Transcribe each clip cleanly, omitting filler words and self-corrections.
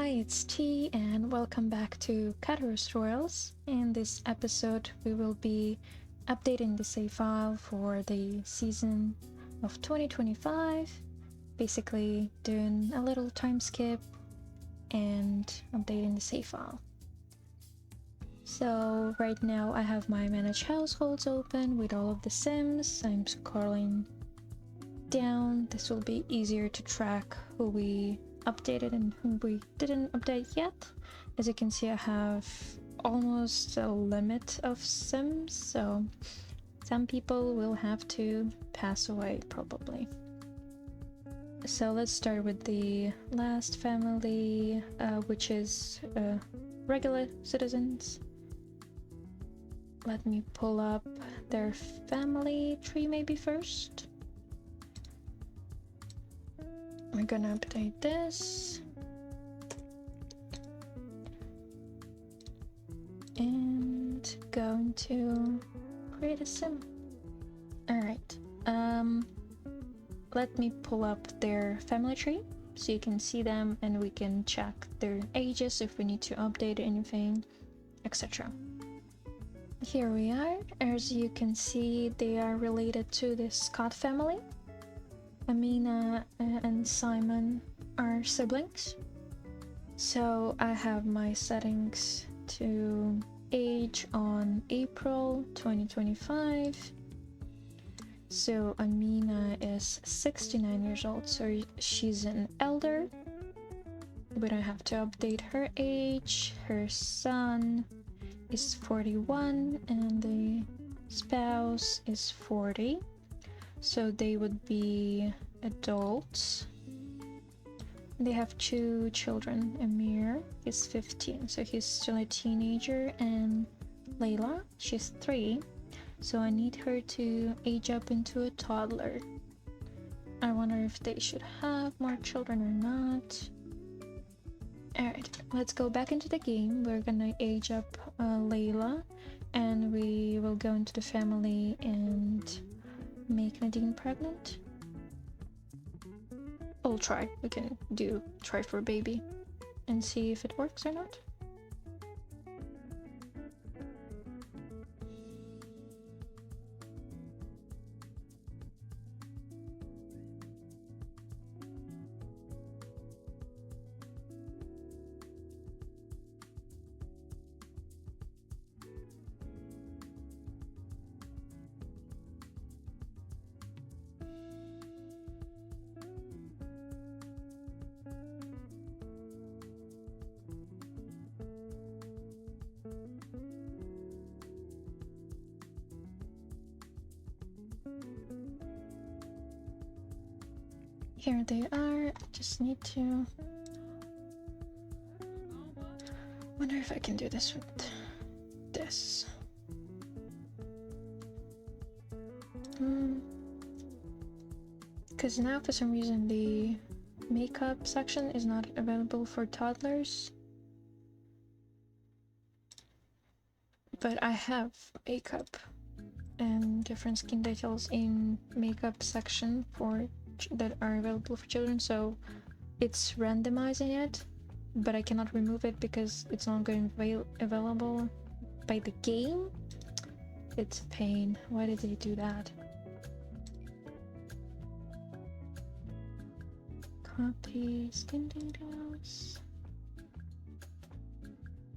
Hi, it's T, and welcome back to Katharos Royals. In this episode, we will be updating the save file for the season of 2025, basically doing a little time skip and updating the save file. So right now I have my manage households open with all of the sims. I'm scrolling down. This will be easier to track who we updated and who we didn't update yet. As you can see, I have almost a limit of sims, so some people will have to pass away probably. So let's start with the last family, which is regular citizens. Let me pull up their family tree maybe first. We're gonna update this and going to create a sim. Alright, let me pull up their family tree so you can see them and we can check their ages if we need to update anything, etc. Here we are. As you can see, they are related to the Scott family. Amina and Simon are siblings. So I have my settings to age on April 2025. So Amina is 69 years old, so she's an elder. We don't have to update her age. Her son is 41 and the spouse is 40. So they would be adults. They have two children. Amir is 15, so he's still a teenager, and Layla, she's 3, so I need her to age up into a toddler. I wonder if they should have more children or not. Alright, let's go back into the game. We're gonna age up Layla, and we will go into the family and make Nadine pregnant. We'll try. We can try for a baby and see if it works or not. Here they are. Just need to wonder if I can do this with this. Because now for some reason the makeup section is not available for toddlers. But I have makeup and different skin details in makeup section that are available for children, so it's randomizing it, but I cannot remove it because it's not going to be available by the game. It's a pain. Why did they do that? Copy skin details,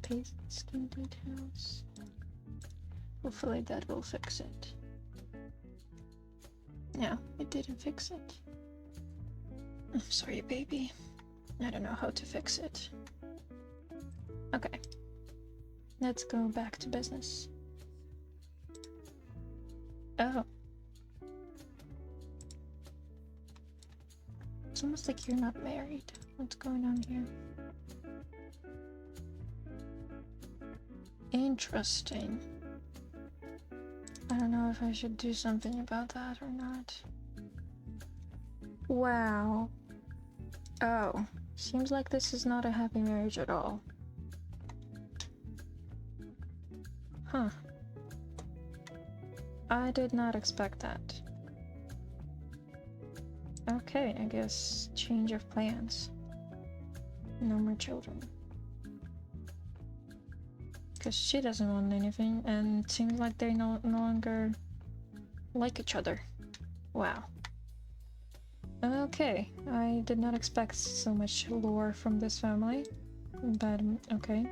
paste skin details. Hopefully that will fix it. No, it didn't fix it. I'm sorry, baby. I don't know how to fix it. Okay. Let's go back to business. Oh. It's almost like you're not married. What's going on here? Interesting. I don't know if I should do something about that or not. Wow. Oh, seems like this is not a happy marriage at all. Huh. I did not expect that. Okay, I guess change of plans. No more children. Because she doesn't want anything, and it seems like they no longer like each other. Wow. Okay, I did not expect so much lore from this family, but okay.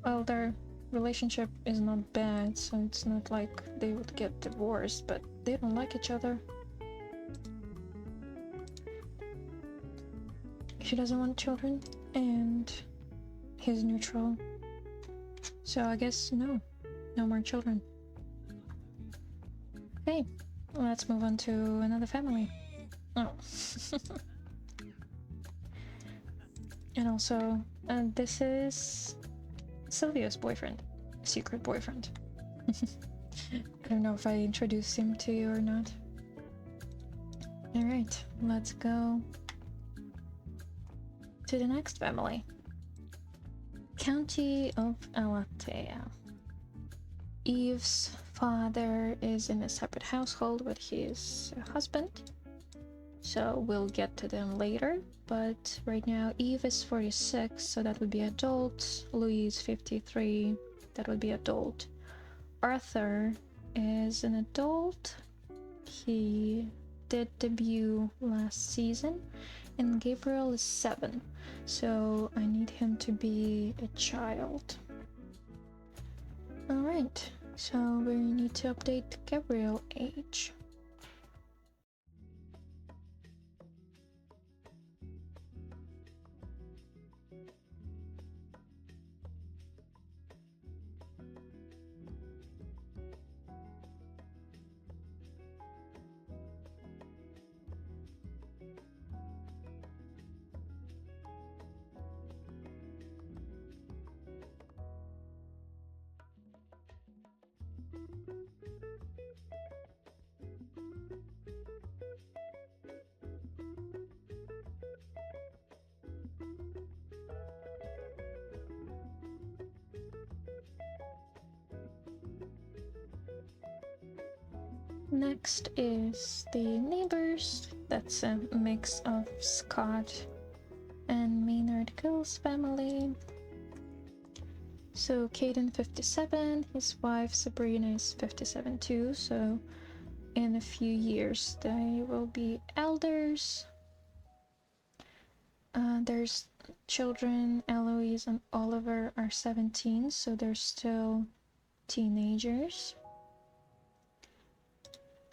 Well, their relationship is not bad, so it's not like they would get divorced, but they don't like each other. She doesn't want children, and he's neutral. So I guess no more children. Okay, let's move on to another family. Oh. And also, this is Sylvia's boyfriend, secret boyfriend. I don't know if I introduced him to you or not. Alright, let's go to the next family. County of Alatea. Eve's father is in a separate household with his husband, so we'll get to them later, but right now Eve is 46, so that would be adult. Louise 53, that would be adult. Arthur is an adult. He did debut last season, and Gabriel is 7, so I need him to be a child. Alright, so we need to update Gabriel age. Next is the neighbors. That's a mix of Scott and Maynard Gill's family. So Caden 57, his wife Sabrina is 57 too, so in a few years they will be elders. There's children, Eloise and Oliver are 17, so they're still teenagers.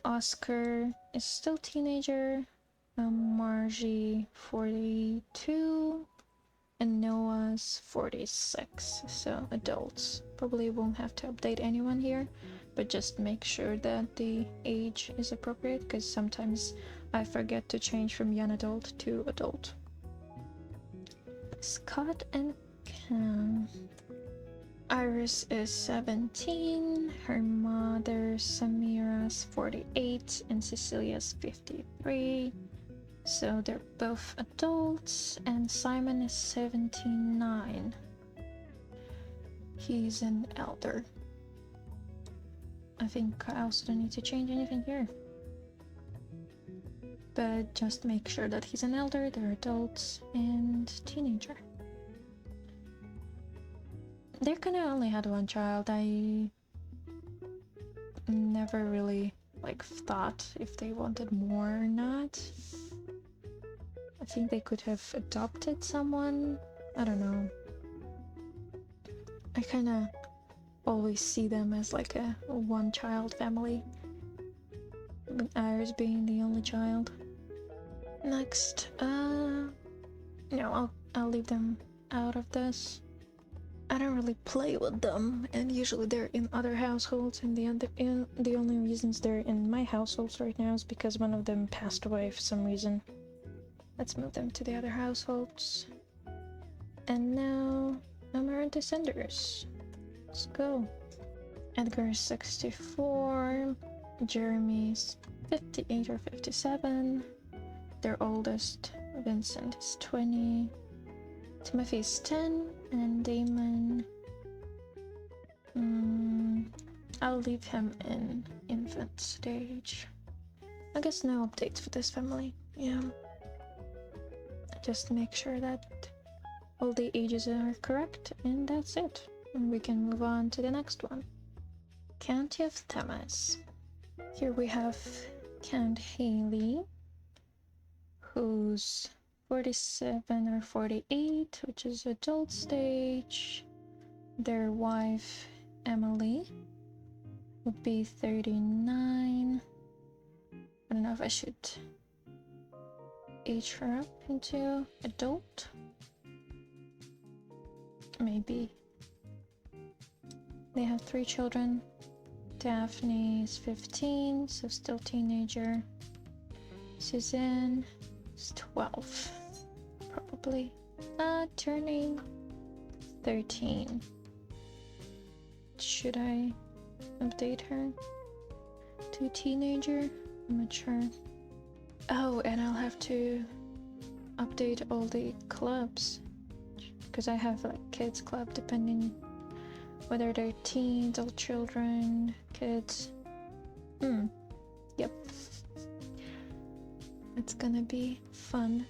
Oscar is still teenager, Margie 42, and Noah's 46, so adults. Probably won't have to update anyone here, but just make sure that the age is appropriate, because sometimes I forget to change from young adult to adult. Scott and Cam. Iris is 17, her mother Samira's 48, and Cecilia's 53. So they're both adults, and Simon is 79. He's an elder. I think I also don't need to change anything here. But just make sure that he's an elder, they're adults, and teenager. They kind of only had one child. I never really thought if they wanted more or not. I think they could have adopted someone. I don't know. I kind of always see them as like a one-child family, with Iris being the only child. Next, no, I'll leave them out of this. I don't really play with them, and usually they're in other households, and the only reasons they're in my households right now is because one of them passed away for some reason. Let's move them to the other households. And now, Amaranth Descenders. Let's go. Edgar is 64, Jeremy's 58 or 57, their oldest, Vincent, is 20, Timothy is 10, and Damon, I'll leave him in infant stage. I guess no updates for this family. Yeah, just make sure that all the ages are correct, and that's it. And we can move on to the next one. County of Thomas. Here we have Count Haley, who's 47 or 48, which is adult stage. Their wife, Emily, would be 39. I don't know if I should age her up into adult. Maybe. They have 3 children. Daphne is 15, so still teenager. Suzanne is 12, probably. Turning 13. Should I update her to teenager? I'm not sure. Oh, and I'll have to update all the clubs, because I have like kids club depending whether they're teens or children, kids. Yep. It's gonna be fun.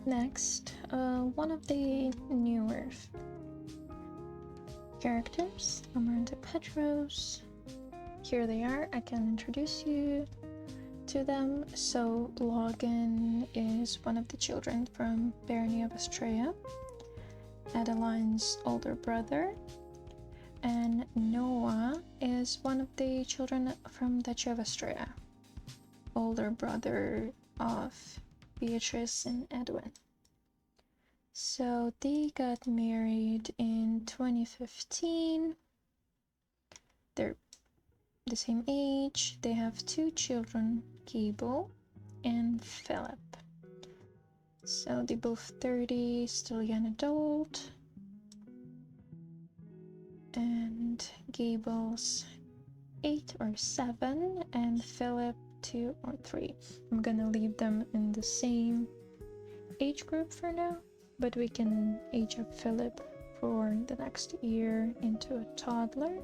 Next, one of the newer characters, Amaranta Petros. Here they are. I can introduce you to them. So Logan is one of the children from Barony of Astrea, Adeline's older brother, and Noah is one of the children from Duchy of Astrea, older brother of Beatrice and Edwin. So they got married in 2015. They're the same age. They have 2 children, Gable and Philip. So they both 30, still young adult. And Gable's 8 or 7, and Philip 2 or 3. I'm gonna leave them in the same age group for now, but we can age up Philip for the next year into a toddler.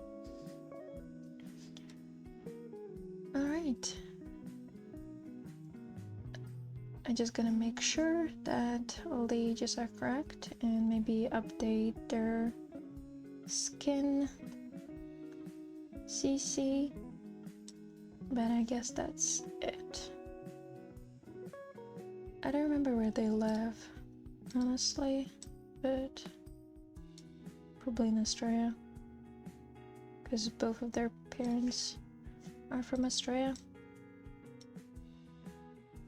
Alright. I'm just gonna make sure that all the ages are correct and maybe update their skin CC. But I guess that's it. I don't remember where they live, honestly, but probably in Australia, because both of their parents are from Australia.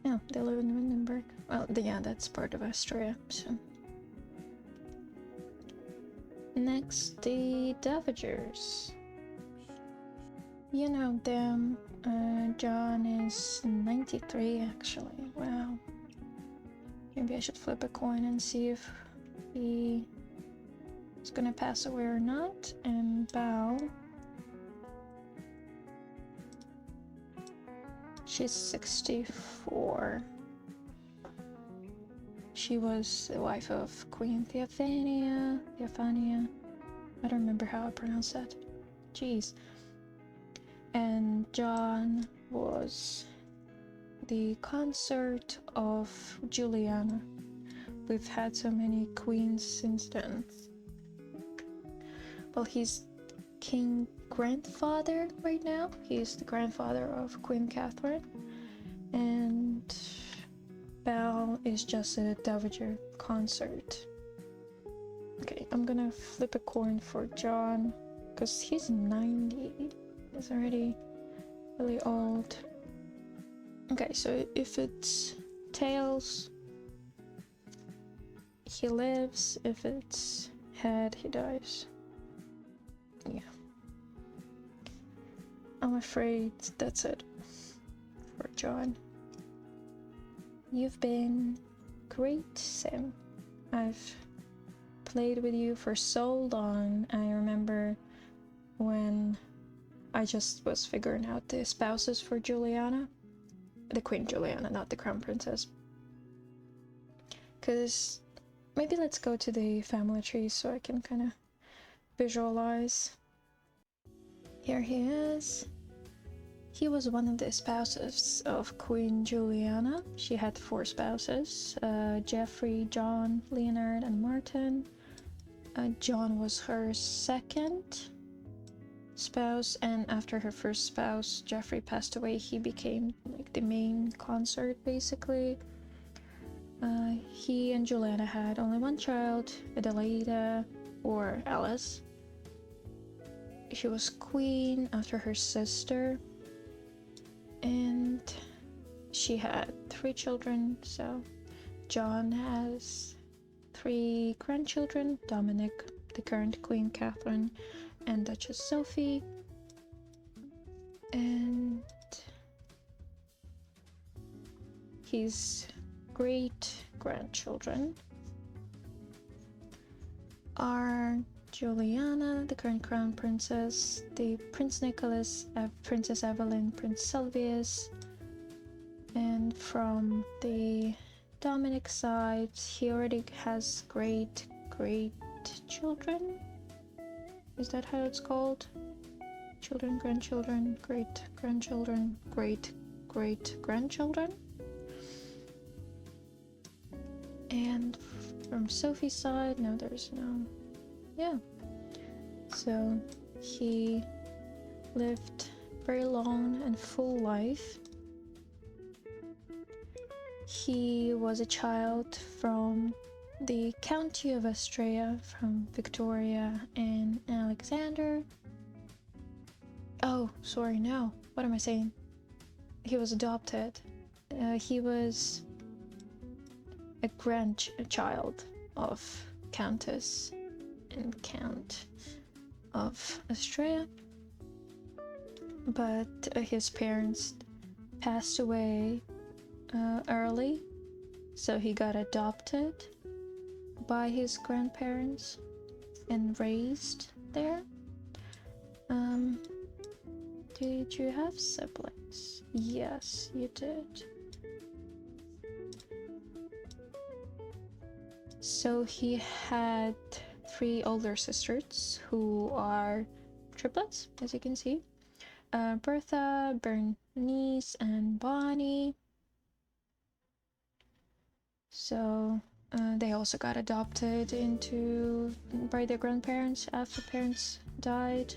Yeah, they live in Windenburg. Well, yeah, that's part of Australia, so. Next, the Dovagers. You know them. John is 93 actually. Wow. Maybe I should flip a coin and see if he is gonna pass away or not. And Bao, she's 64. She was the wife of Queen Theophania. I don't remember how I pronounce that. Jeez. And John was the consort of Juliana. We've had so many queens since then. Well, he's king grandfather right now. He's the grandfather of Queen Catherine. And Belle is just a dowager consort. Okay, I'm gonna flip a coin for John because he's 90. He's already really old. Okay, so if it's tails, he lives. If it's head, he dies. Yeah. I'm afraid that's it for John. You've been great, Sim. I've played with you for so long. I remember when I just was figuring out the spouses for Juliana. The Queen Juliana, not the Crown Princess. Because maybe let's go to the family tree so I can kind of visualize. Here he is. He was one of the spouses of Queen Juliana. She had 4 spouses, Geoffrey, John, Leonard, and Martin. John was her second spouse, and after her first spouse, Geoffrey, passed away, he became like the main consort, basically. He and Juliana had only one child, Adelaida, or Alice. She was queen after her sister, and she had 3 children. So John has 3 grandchildren: Dominic, the current Queen Catherine, and Duchess Sophie. And his great grandchildren are Juliana, the current crown princess, the Prince Nicholas, Princess Evelyn, Prince Silvius, and from the Dominic side, he already has great children. Is that how it's called? Children, grandchildren, great grandchildren, great grandchildren. And from Sophie's side, no, there's no. Yeah. So he lived very long and full life. He was a child from the County of Australia, from Victoria and Alexander. Oh, sorry, no. What am I saying? He was adopted. He was a grandchild of Countess and Count of Australia, but his parents passed away early, so he got adopted by his grandparents and raised there. Did you have siblings? Yes, you did. So he had 3 older sisters who are triplets, as you can see. Bertha, Bernice, and Bonnie. So they also got adopted by their grandparents after parents died.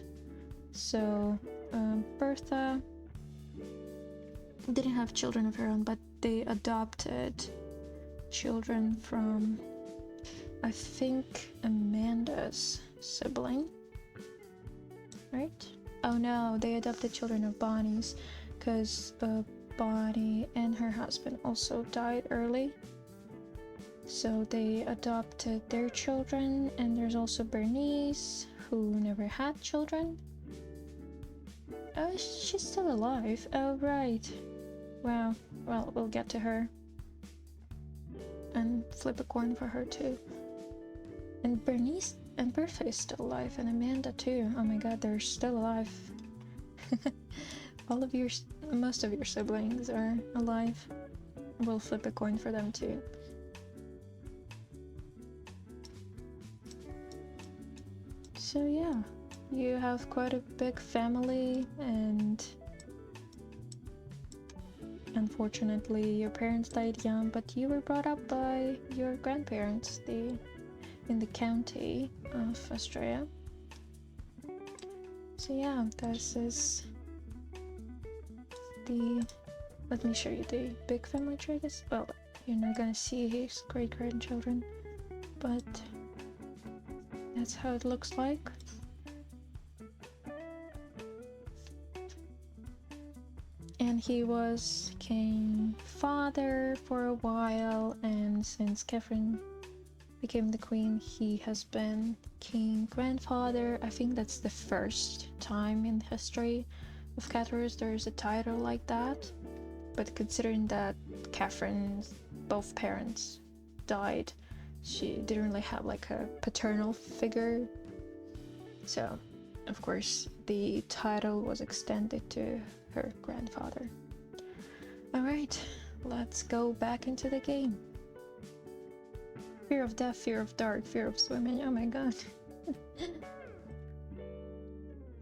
So Bertha didn't have children of her own, but they adopted children from, I think, Amanda's sibling, right? Oh no, they adopted children of Bonnie's, because Bonnie and her husband also died early. So they adopted their children, and there's also Bernice, who never had children. Oh, she's still alive. Oh, right. Wow. Well, we'll get to her. And flip a coin for her too. And Bernice and Bertha is still alive, and Amanda too. Oh my god, they're still alive. Most of your siblings are alive. We'll flip a coin for them too. So yeah, you have quite a big family, and unfortunately your parents died young, but you were brought up by your grandparents in the county of Australia. So yeah, this is let me show you the big family tree. Well, you're not gonna see his great-grandchildren, but that's how it looks like. And he was king father for a while, and since Catherine became the queen, he has been king grandfather. I think that's the first time in history of Katharos there's a title like that. But considering that Catherine's both parents died, she didn't really have like a paternal figure. So, of course, the title was extended to her grandfather. Alright, let's go back into the game. Fear of death, fear of dark, fear of swimming. Oh my god.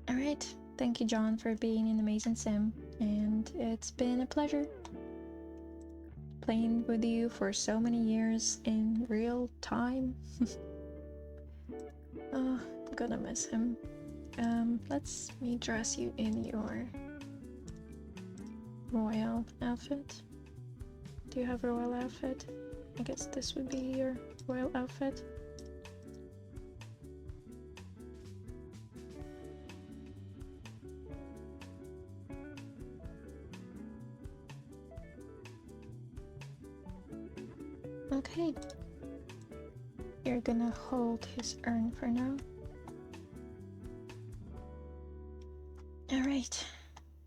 Alright, thank you, John, for being an amazing sim, and it's been a pleasure playing with you for so many years in real time. Oh, I'm gonna miss him. Let's me dress you in your royal outfit. Do you have a royal outfit? I guess this would be your royal outfit. Okay. You're gonna hold his urn for now. Alright.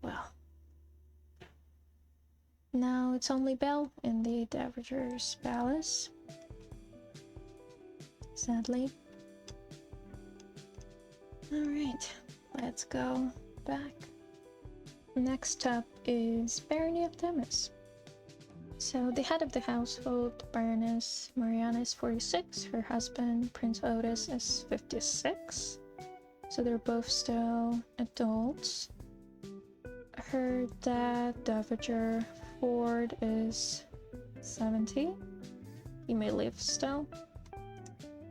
Well. Now it's only Belle in the Dowager's Palace. Sadly. Alright. Let's go back. Next up is Barony of Themis. So the head of the household, Baroness Mariana, is 46. Her husband, Prince Otis, is 56. So they're both still adults. Her dad, Dowager Ford, is 70. He may live still.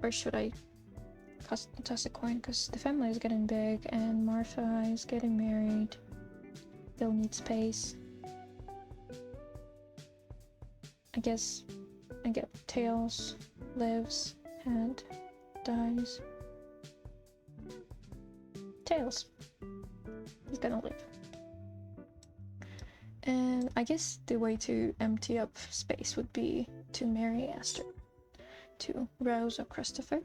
Or should I toss a coin? Because the family is getting big and Martha is getting married. They'll need space. I guess I get Tails, lives, and dies. Tails. He's gonna live. And I guess the way to empty up space would be to marry Esther to Rose or Christopher.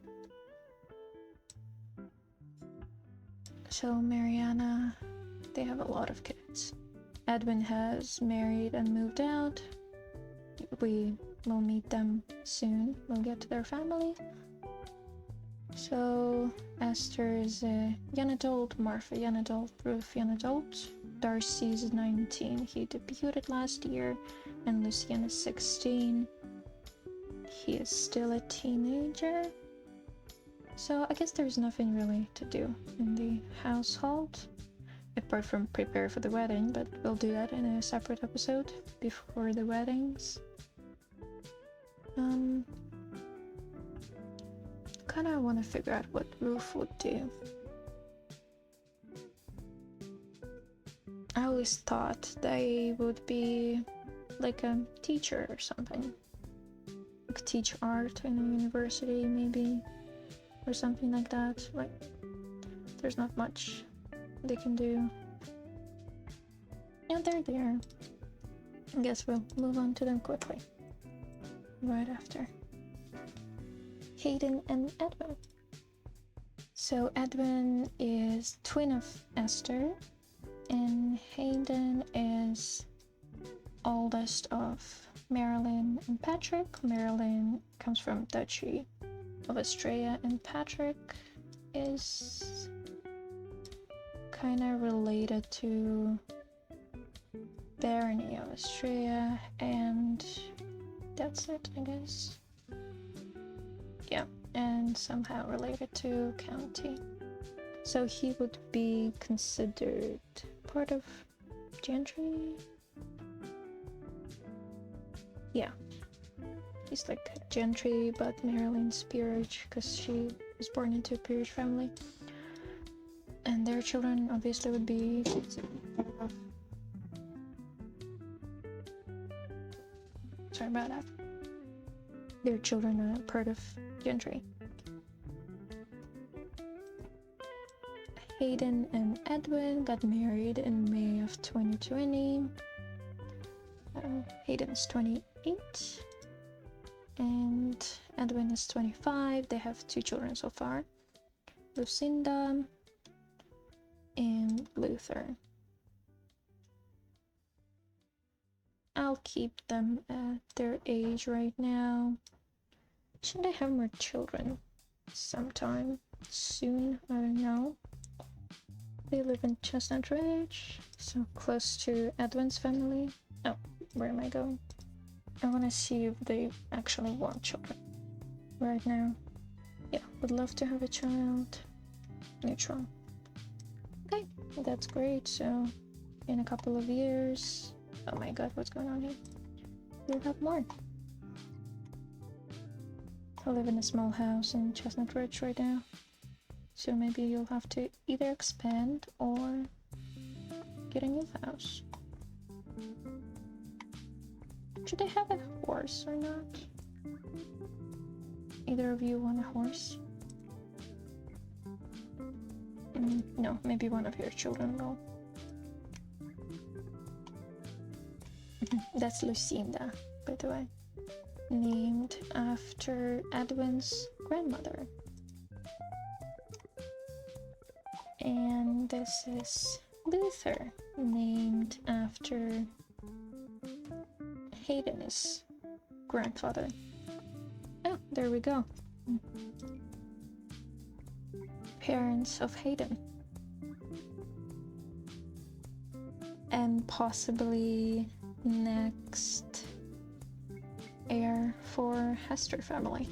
So Mariana, they have a lot of kids. Edwin has married and moved out. We will meet them soon. We'll get to their family. So Esther is a young adult, Martha young adult, Ruth young adult. Darcy is 19. He debuted last year, and Lucian is 16. He is still a teenager. So I guess there's nothing really to do in the household apart from prepare for the wedding, but we'll do that in a separate episode before the weddings. Kinda want to figure out what Ruth would do. I always thought they would be like a teacher or something. Like teach art in a university maybe, or something like that. Like, there's not much they can do. Yeah, they're there. I guess we'll move on to them quickly. Right after. Hayden and Edwin. So Edwin is twin of Esther, and Hayden is oldest of Marilyn and Patrick. Marilyn comes from Duchy of Australia, and Patrick is kind of related to Barony of Australia, and that's it, I guess. Yeah, and somehow related to county. So he would be considered part of gentry. Yeah, he's like gentry, but Marilyn's peerage because she was born into a peerage family, and their children obviously would be sorry about that. Their children are part of gentry. Hayden and Edwin got married in May of 2020. Hayden's 28 and Edwin is 25. They have 2 children so far, Lucinda and Luther. I'll keep them at their age right now. Should I have more children sometime soon? I don't know. They live in Chestnut Ridge, so close to Edwin's family. Oh, where am I going? I want to see if they actually want children right now. Yeah, would love to have a child. Neutral. Okay, that's great. So in a couple of years, oh my god, what's going on here? We'll have more. I live in a small house in Chestnut Ridge right now, so maybe you'll have to either expand or get a new house. Should I have a horse or not? Either of you want a horse? No, maybe one of your children will. That's Lucinda, by the way. Named after Edwin's grandmother. And this is Luther, named after Hayden's grandfather. Oh, there we go. Parents of Hayden. And possibly next heir for Hester family.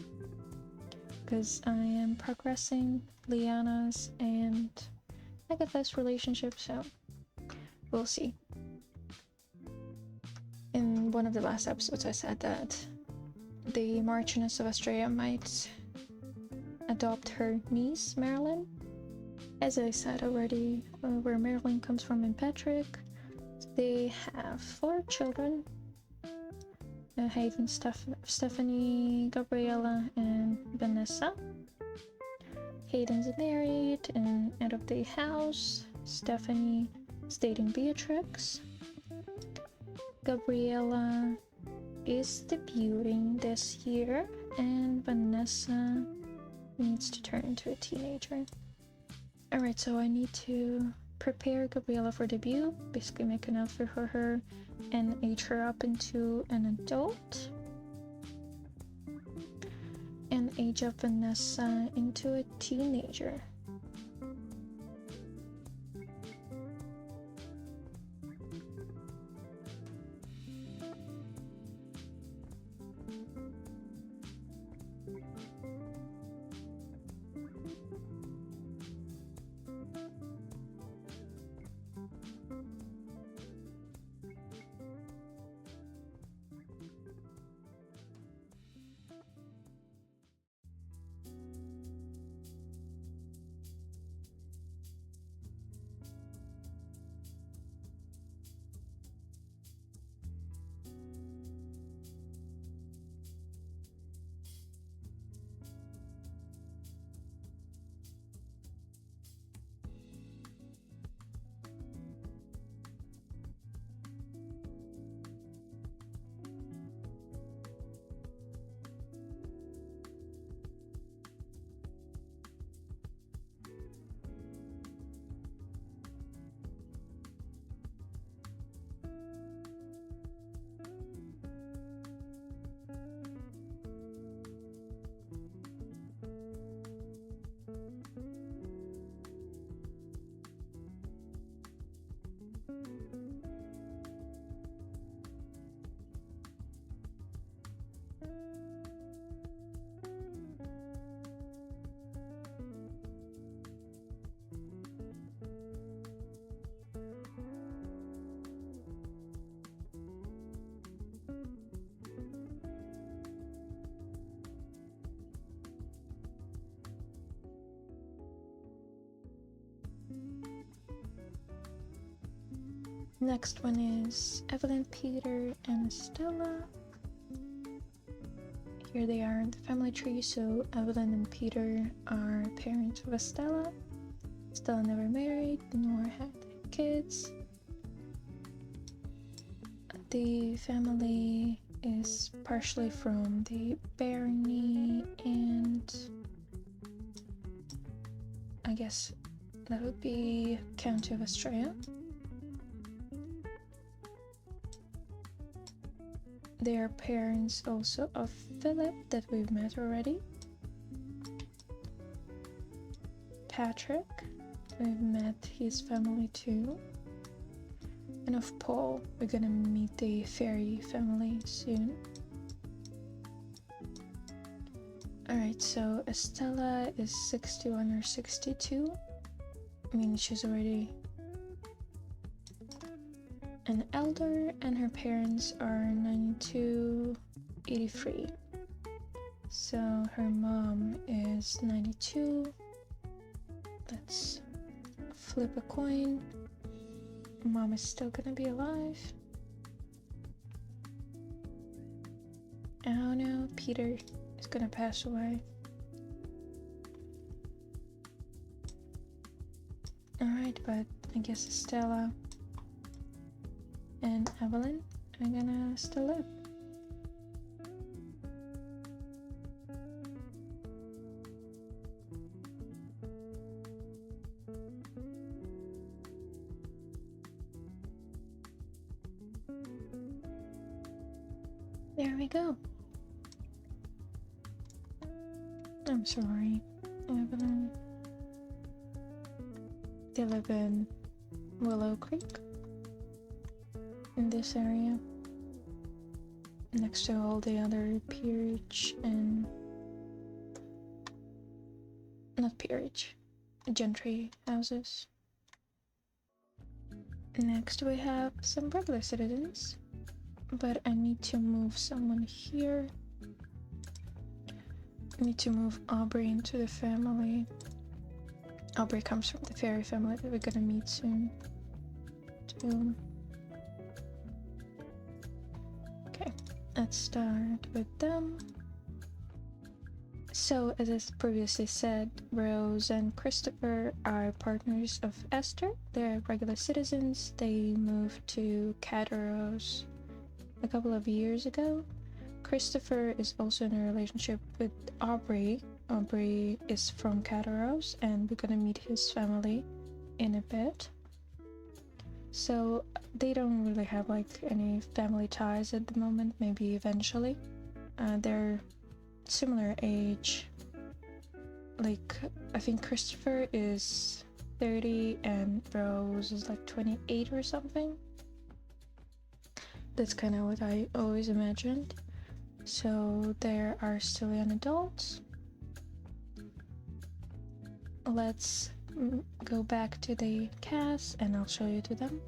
Because I am progressing Liana's and Agatha's relationship, so we'll see. In one of the last episodes I said that the Marchioness of Australia might adopt her niece, Marilyn. As I said already, where Marilyn comes from in Patrick, they have 4 children. Hayden, Stephanie, Gabriella, and Vanessa. Hayden's married and out of the house. Stephanie is dating Beatrix. Gabriella is debuting this year, and Vanessa needs to turn into a teenager. Alright, so I need to prepare Gabriella for debut, basically make an outfit for her and age her up into an adult, and age up Vanessa into a teenager. Next one is Evelyn, Peter, and Stella. Here they are in the family tree. So Evelyn and Peter are parents of Estella. Stella never married nor had kids. The family is partially from the Barony and I guess that would be County of Australia. They are parents also of Philip that we've met already. Patrick, we've met his family too. And of Paul, we're gonna meet the Fairy family soon. Alright, so Estella is 61 or 62. I mean, she's already an elder, and her parents are 92, 83. So her mom is 92. Let's flip a coin. Mom is still gonna be alive. Oh no, Peter is gonna pass away. Alright, but I guess Stella and Evelyn are gonna still live. There we go. I'm sorry, Evelyn. They live in Willow Creek in this area, next to all the other peerage and not peerage, gentry houses. Next we have some regular citizens, but I need to move someone here. I need to move Aubrey into the family. Aubrey comes from the fairy family that we're gonna meet soon too. Okay, let's start with them. So, as I previously said, Rose and Christopher are partners of Esther. They're regular citizens. They moved to Katharos a couple of years ago. Christopher is also in a relationship with Aubrey. Aubrey is from Katharos, and we're gonna meet his family in a bit. So they don't really have like any family ties at the moment, maybe eventually. They're similar age. Like, I think Christopher is 30 and Rose is like 28 or something. That's kind of what I always imagined. So they are still young adults. Let's go back to the cast and I'll show you to them.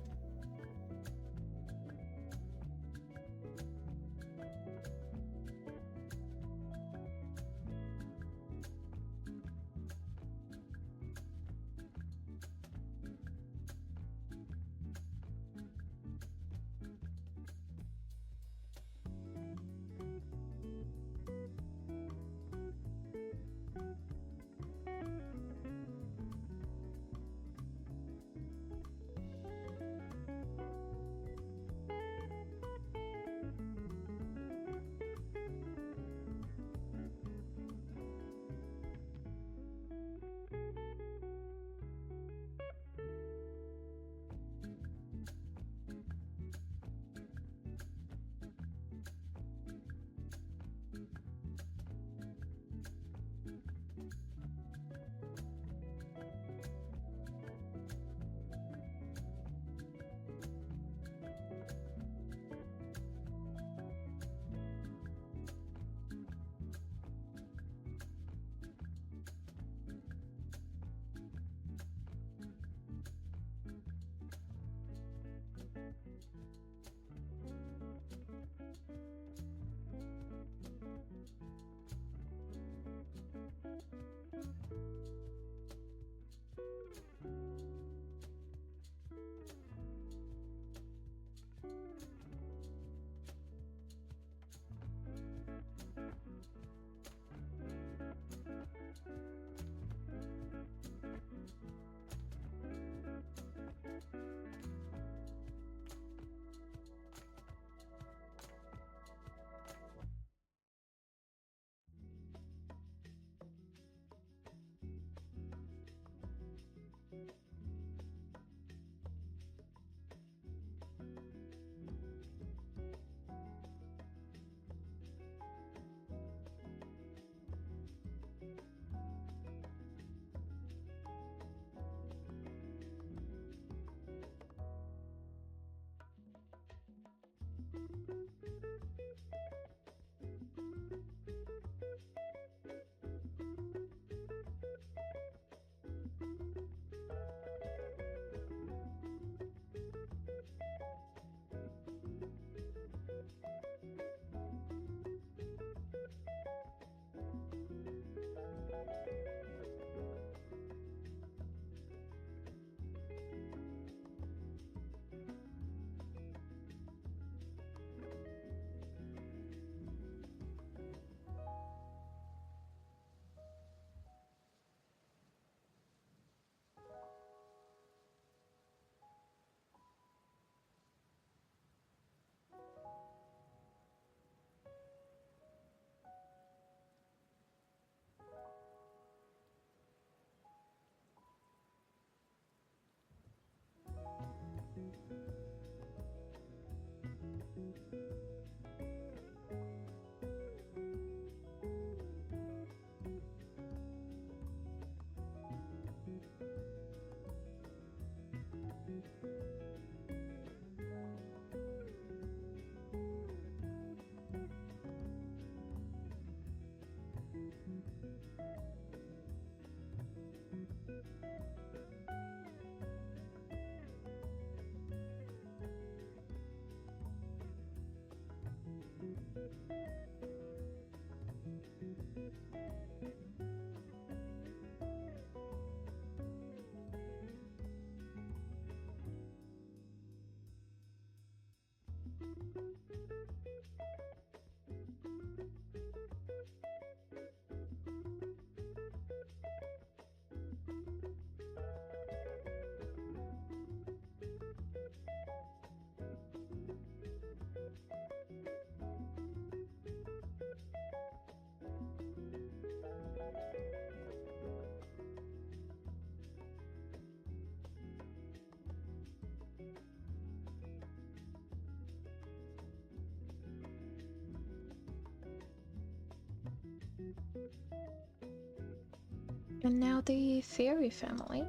And now the fairy family.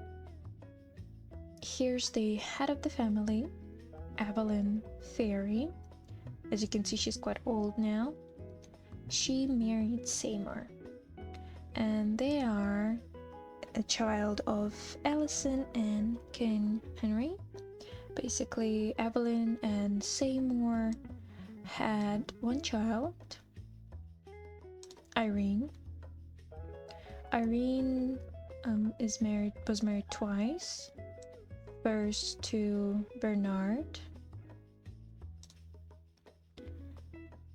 Here's the head of the family, Evelyn Fairy. As you can see, she's quite old now. She married Seymour, and they are a child of Alison and King Henry. Basically, Evelyn and Seymour had one child, Irene. Irene was married twice. First to Bernard,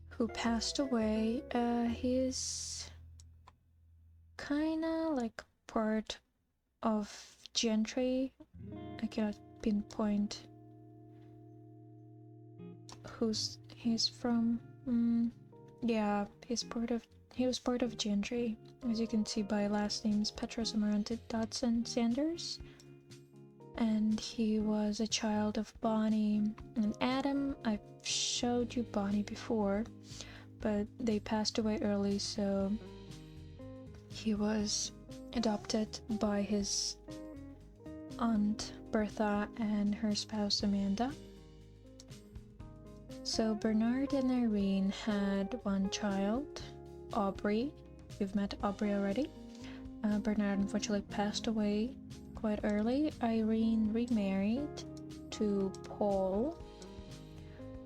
who passed away. He's kinda like part of gentry. I cannot pinpoint who's he's from. Yeah, he was part of gentry, as you can see by last names Petros, Amarante, Dodson, Sanders. And he was a child of Bonnie and Adam. I've showed you Bonnie before, but they passed away early, so he was adopted by his aunt Bertha and her spouse Amanda. So Bernard and Irene had one child, Aubrey. You've met Aubrey already. Bernard unfortunately passed away quite early. Irene remarried to Paul,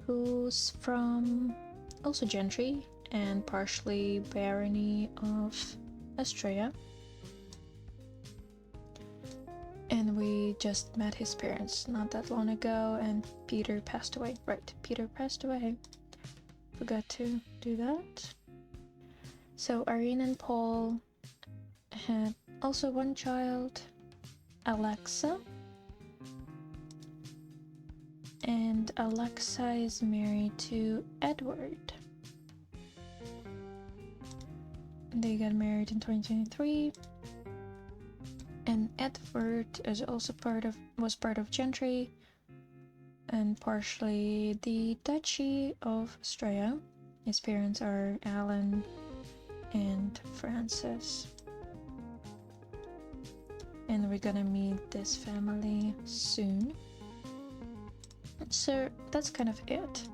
who's from also gentry and partially barony of Austria. And we just met his parents not that long ago, and Peter passed away. Right, Peter passed away. Forgot to do that. So Irene and Paul had also one child, Alexa. And Alexa is married to Edward. They got married in 2023. And Edward is also was part of gentry and partially the Duchy of Austria. His parents are Alan and Francis. And we're gonna meet this family soon. So that's kind of it.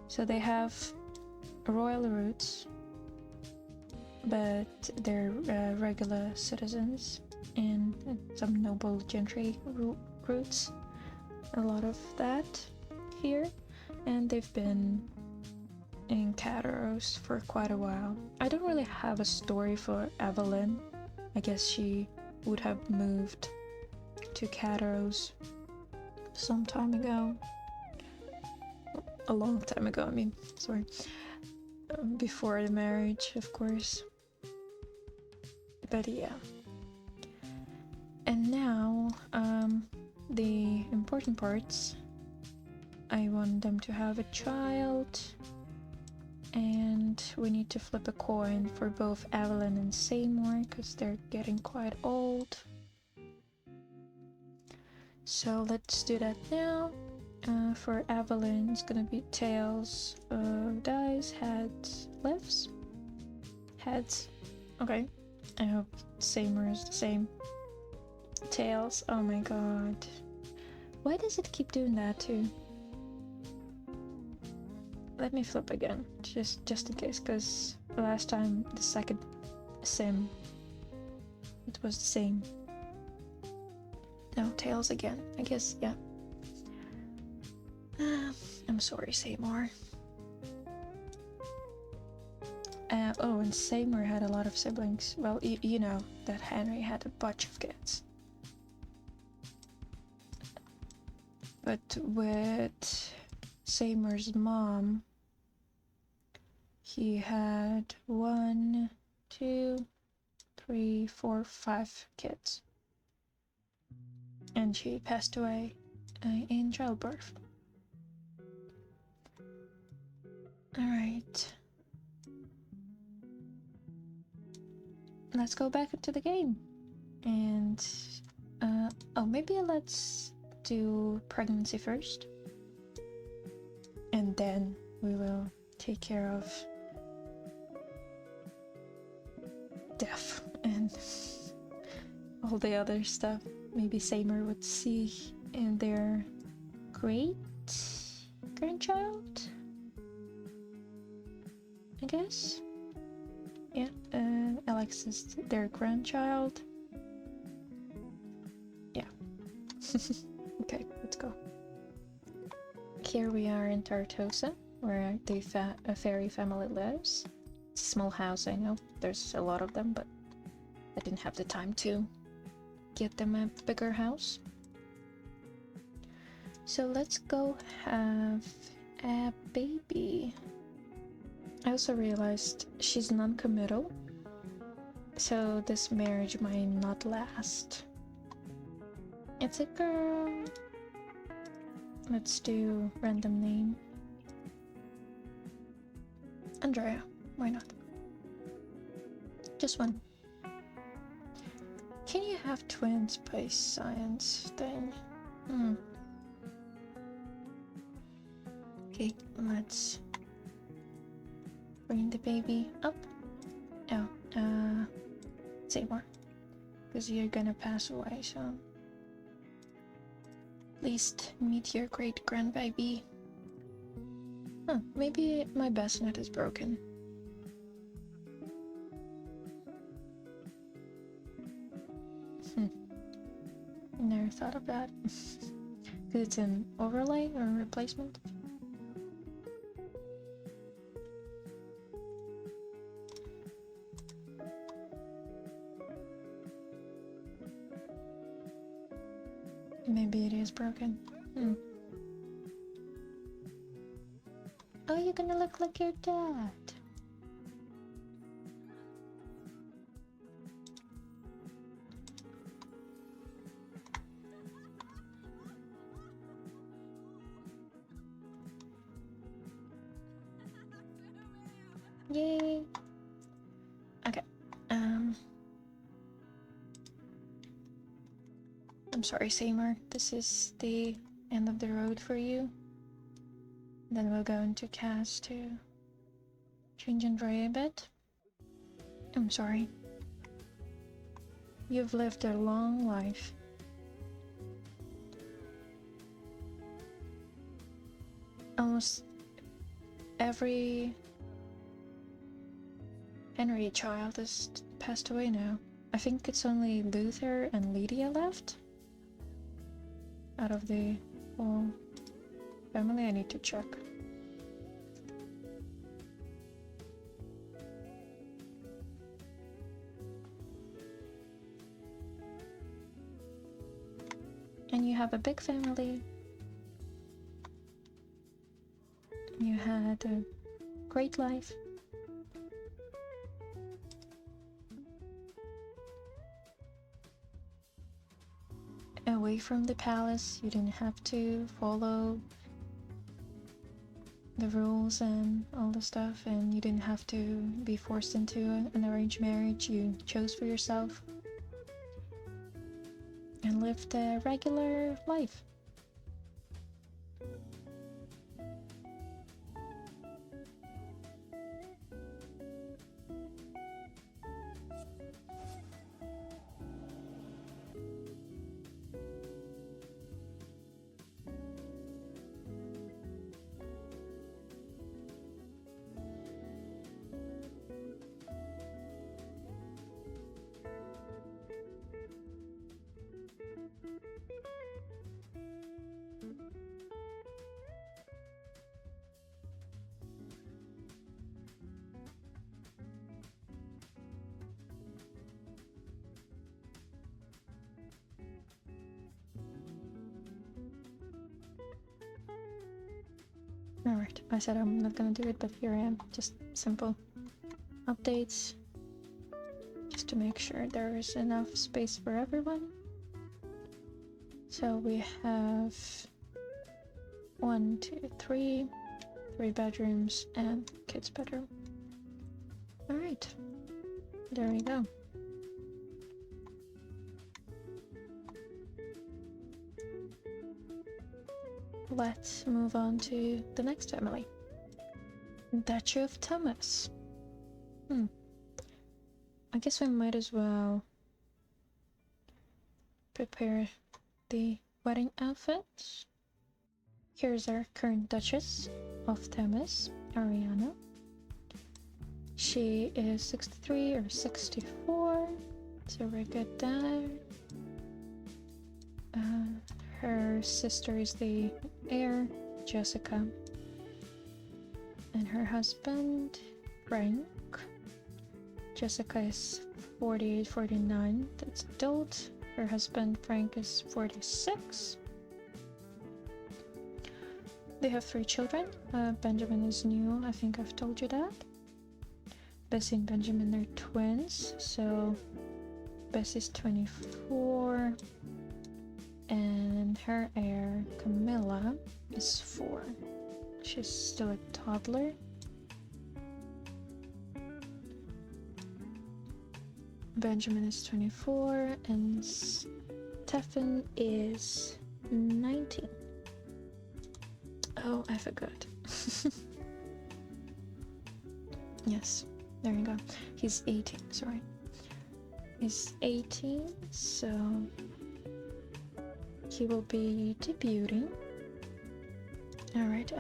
So they have royal roots, but they're regular citizens, and some noble gentry roots. A lot of that here. And they've been in Katharos for quite a while. I don't really have a story for Evelyn. I guess she would have moved to Katharos some time ago. A long time ago, I mean, sorry. Before the marriage, of course. But yeah. And now, the important parts. I want them to have a child, and we need to flip a coin for both Evelyn and Seymour because they're getting quite old. So let's do that now. For Evelyn, it's gonna be tails, dice, heads, lifts, heads. Okay, I hope Seymour is the same. Tails. Oh my god, why does it keep doing that too? Let me flip again, just in case, because last time the second sim it was the same. No, tails again, I guess. Yeah. I'm sorry, Seymour. Oh, and Seymour had a lot of siblings. Well, you know that Henry had a bunch of kids. But with Seymour's mom, he had 1, 2, 3, 4, 5 kids. And she passed away in childbirth. Alright. Let's go back into the game. And, oh, maybe let's do pregnancy first. And then we will take care of and all the other stuff maybe Samer would see in their great grandchild, I guess. Yeah, Alex is their grandchild. Yeah. Okay, let's go. Here we are in Tartosa, where the fairy family lives. It's a small house, I know. There's a lot of them, but I didn't have the time to get them a bigger house. So let's go have a baby. I also realized she's non-committal, so this marriage might not last. It's a girl. Let's do random name. Andrea, why not? Just one. Can you have twins by science thing? Okay, let's bring the baby up. Oh, say more. Because you're gonna pass away, so at least meet your great grandbaby. Huh, maybe my bassinet is broken. Never thought of that. Because it's an overlay or a replacement. Maybe it is broken. Oh, you're gonna look like your dad. Yay! Okay. I'm sorry, Seymour. This is the end of the road for you. Then we'll go into cast to change Andrea a bit. I'm sorry. You've lived a long life. Almost every Henry child has passed away now. I think it's only Luther and Lydia left. Out of the whole family, I need to check. And you have a big family. You had a great life. Away from the palace, you didn't have to follow the rules and all the stuff, and you didn't have to be forced into an arranged marriage. You chose for yourself and lived a regular life. Alright, I said I'm not gonna do it, but here I am. Just simple updates. Just to make sure there is enough space for everyone. So we have 1, 2, 3 bedrooms and kids' bedroom. Alright, there we go. Let's move on to the next family. Duchy of Thomas. I guess we might as well prepare the wedding outfits. Here's our current Duchess of Themis, Ariana. She is 63 or 64, so we're good there. Her sister is the heir, Jessica. And her husband, Frank. Jessica is 48, 49, that's adult. Her husband, Frank, is 46. They have 3 children. Benjamin is new, I think I've told you that. Bessie and Benjamin are twins, so Bessie's 24. And her heir, Camilla, is 4. She's still a toddler. Benjamin is 24 and Stefan is 19. Oh, I forgot. Yes, there you go. He's 18, sorry. He's 18, so he will be debuting. Alright,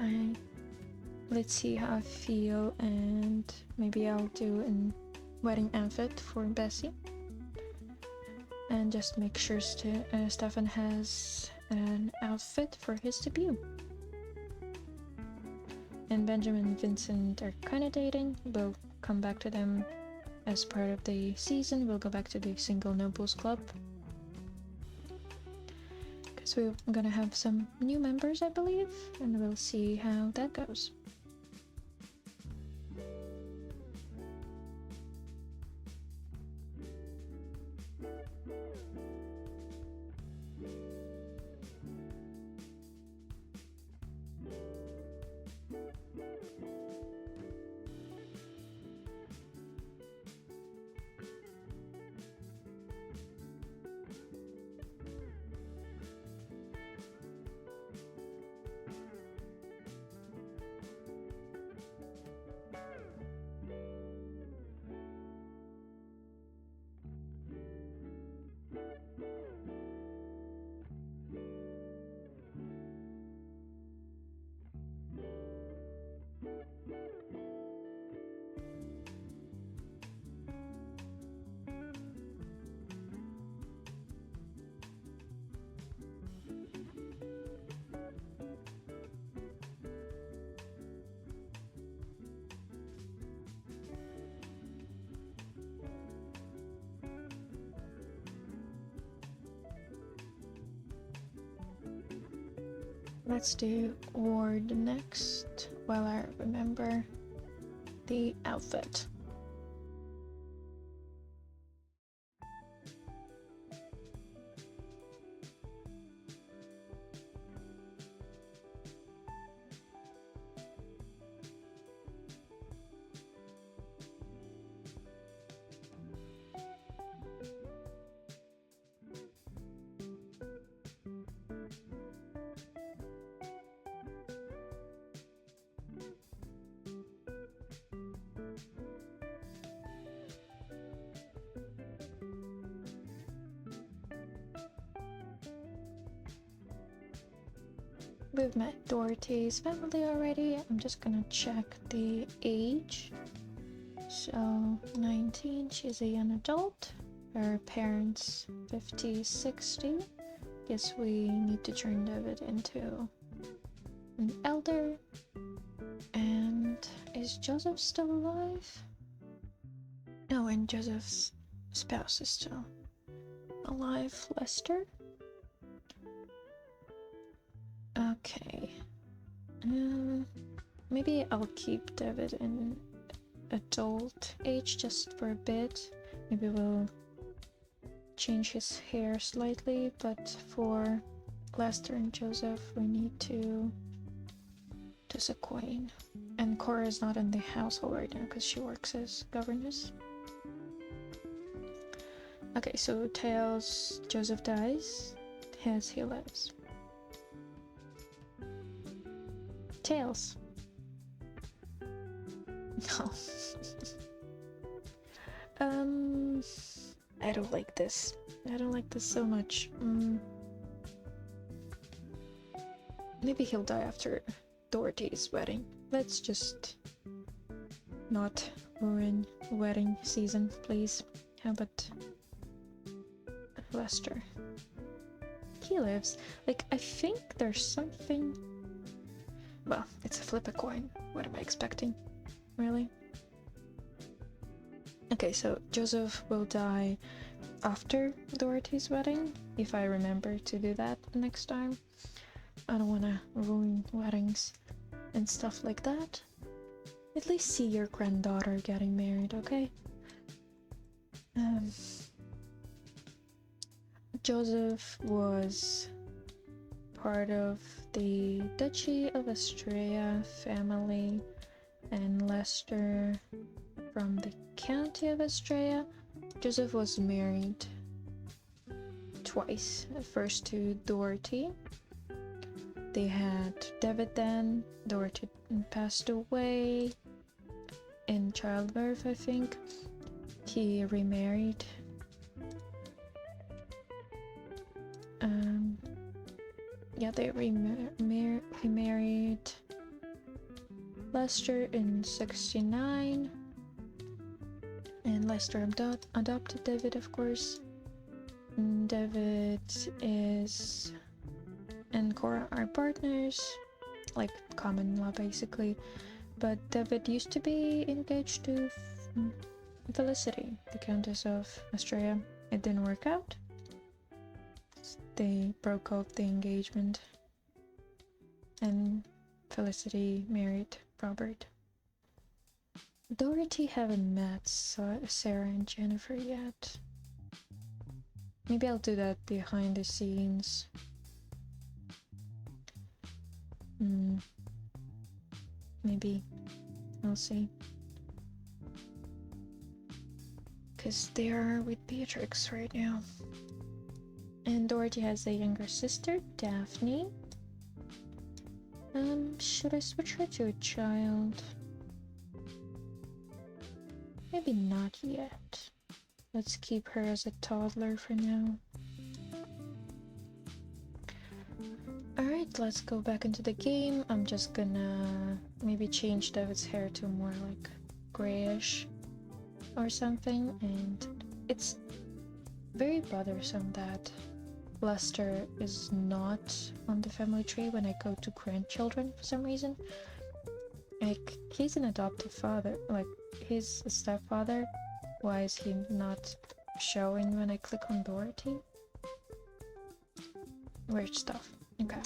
let's see how I feel, and maybe I'll do a wedding outfit for Bessie. And just make sure Stefan has an outfit for his debut. And Benjamin and Vincent are kind of dating. We'll come back to them as part of the season. We'll go back to the Single Nobles Club. Because we're gonna have some new members, I believe. And we'll see how that goes. Let's do Ward next while I remember the outfit. We've met Dorothy's family already. I'm just gonna check the age. So 19, she's a young adult. Her parents 50, 60. Guess we need to turn David into an elder. And is Joseph still alive? No, and Joseph's spouse is still alive. Lester? Okay. Maybe I'll keep David in adult age just for a bit. Maybe we'll change his hair slightly, but for Lester and Joseph we need to a queen. And Cora is not in the household right now because she works as governess. Okay, so Tails, Joseph dies as he lives. Tails. No. Um, I don't like this. I don't like this so much. Maybe he'll die after Dorothy's wedding. Let's just not ruin wedding season, please. How about Lester? He lives. Like, I think there's something. Well, it's a flip a coin. What am I expecting? Really? Okay, so Joseph will die after Dorothy's wedding, if I remember to do that next time. I don't want to ruin weddings and stuff like that. At least see your granddaughter getting married, okay? Joseph was part of the Duchy of Astraea family, and Lester from the County of Astraea. Joseph was married twice. First to Dorothy. They had David then. Dorothy passed away in childbirth, I think. He remarried. Yeah, they remarried Lester in 69. And Lester adopted David, of course. And David and Cora are partners, like common law basically. But David used to be engaged to Felicity, the Countess of Astraea. It didn't work out. They broke off the engagement, and Felicity married Robert. Dorothy haven't met Sarah and Jennifer yet. Maybe I'll do that behind the scenes. Maybe. I'll see. Because they are with Beatrix right now. And Dorothy has a younger sister, Daphne. Should I switch her to a child? Maybe not yet. Let's keep her as a toddler for now. Alright, let's go back into the game. I'm just gonna maybe change David's hair to more like grayish or something. And it's very bothersome that Lester is not on the family tree when I go to grandchildren for some reason. Like, he's an adoptive father, like, he's a stepfather. Why is he not showing when I click on Dorothy? Weird stuff. Okay.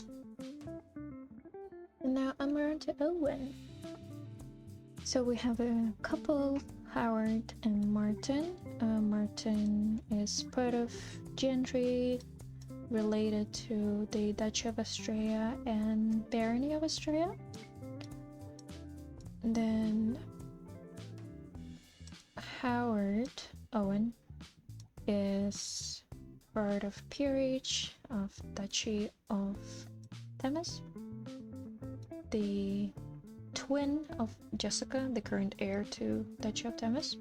And now I'm around to Owen. So we have a couple, Howard and Martin. Martin is part of gentry related to the Duchy of Astraea and Barony of Astraea. Then Howard Owen is part of peerage of Duchy of Themis, the twin of Jessica, the current heir to Duchy of Themis.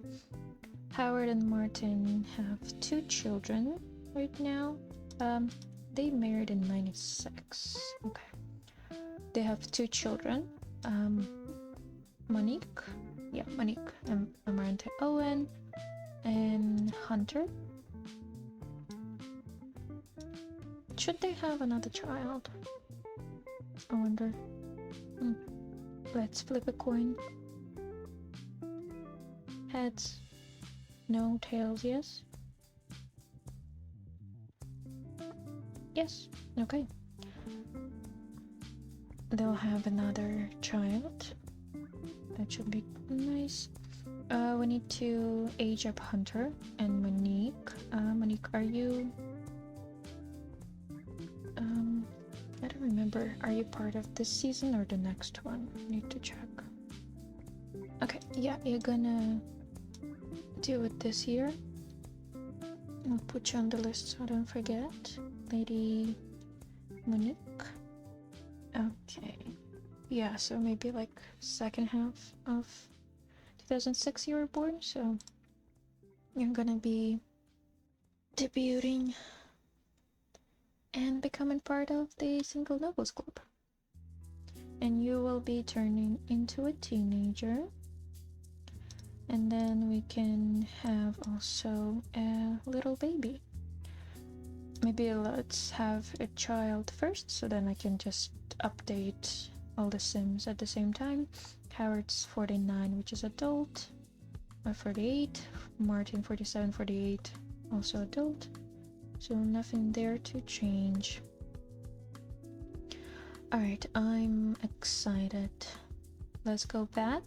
Howard and Martin have 2 children right now. They married in 96. Okay. They have 2 children. Monique, Amarante Owen, and Hunter. Should they have another child? I wonder. Let's flip a coin. Heads. No. Tails, yes. Yes. Okay. They'll have another child. That should be nice. We need to age up Hunter and Monique. Monique, are you... I don't remember. Are you part of this season or the next one? Need to check. Okay, yeah, you're gonna do it this year. I'll put you on the list so I don't forget. Lady Monique. Okay. Yeah, so maybe like second half of 2006 you were born, so you're gonna be debuting and becoming part of the Single Nobles Club. And you will be turning into a teenager. And then we can have also a little baby. Maybe let's have a child first, so then I can just update all the Sims at the same time. Howard's 49, which is adult. 48. Martin 47, 48, also adult. So nothing there to change. Alright, I'm excited. Let's go back.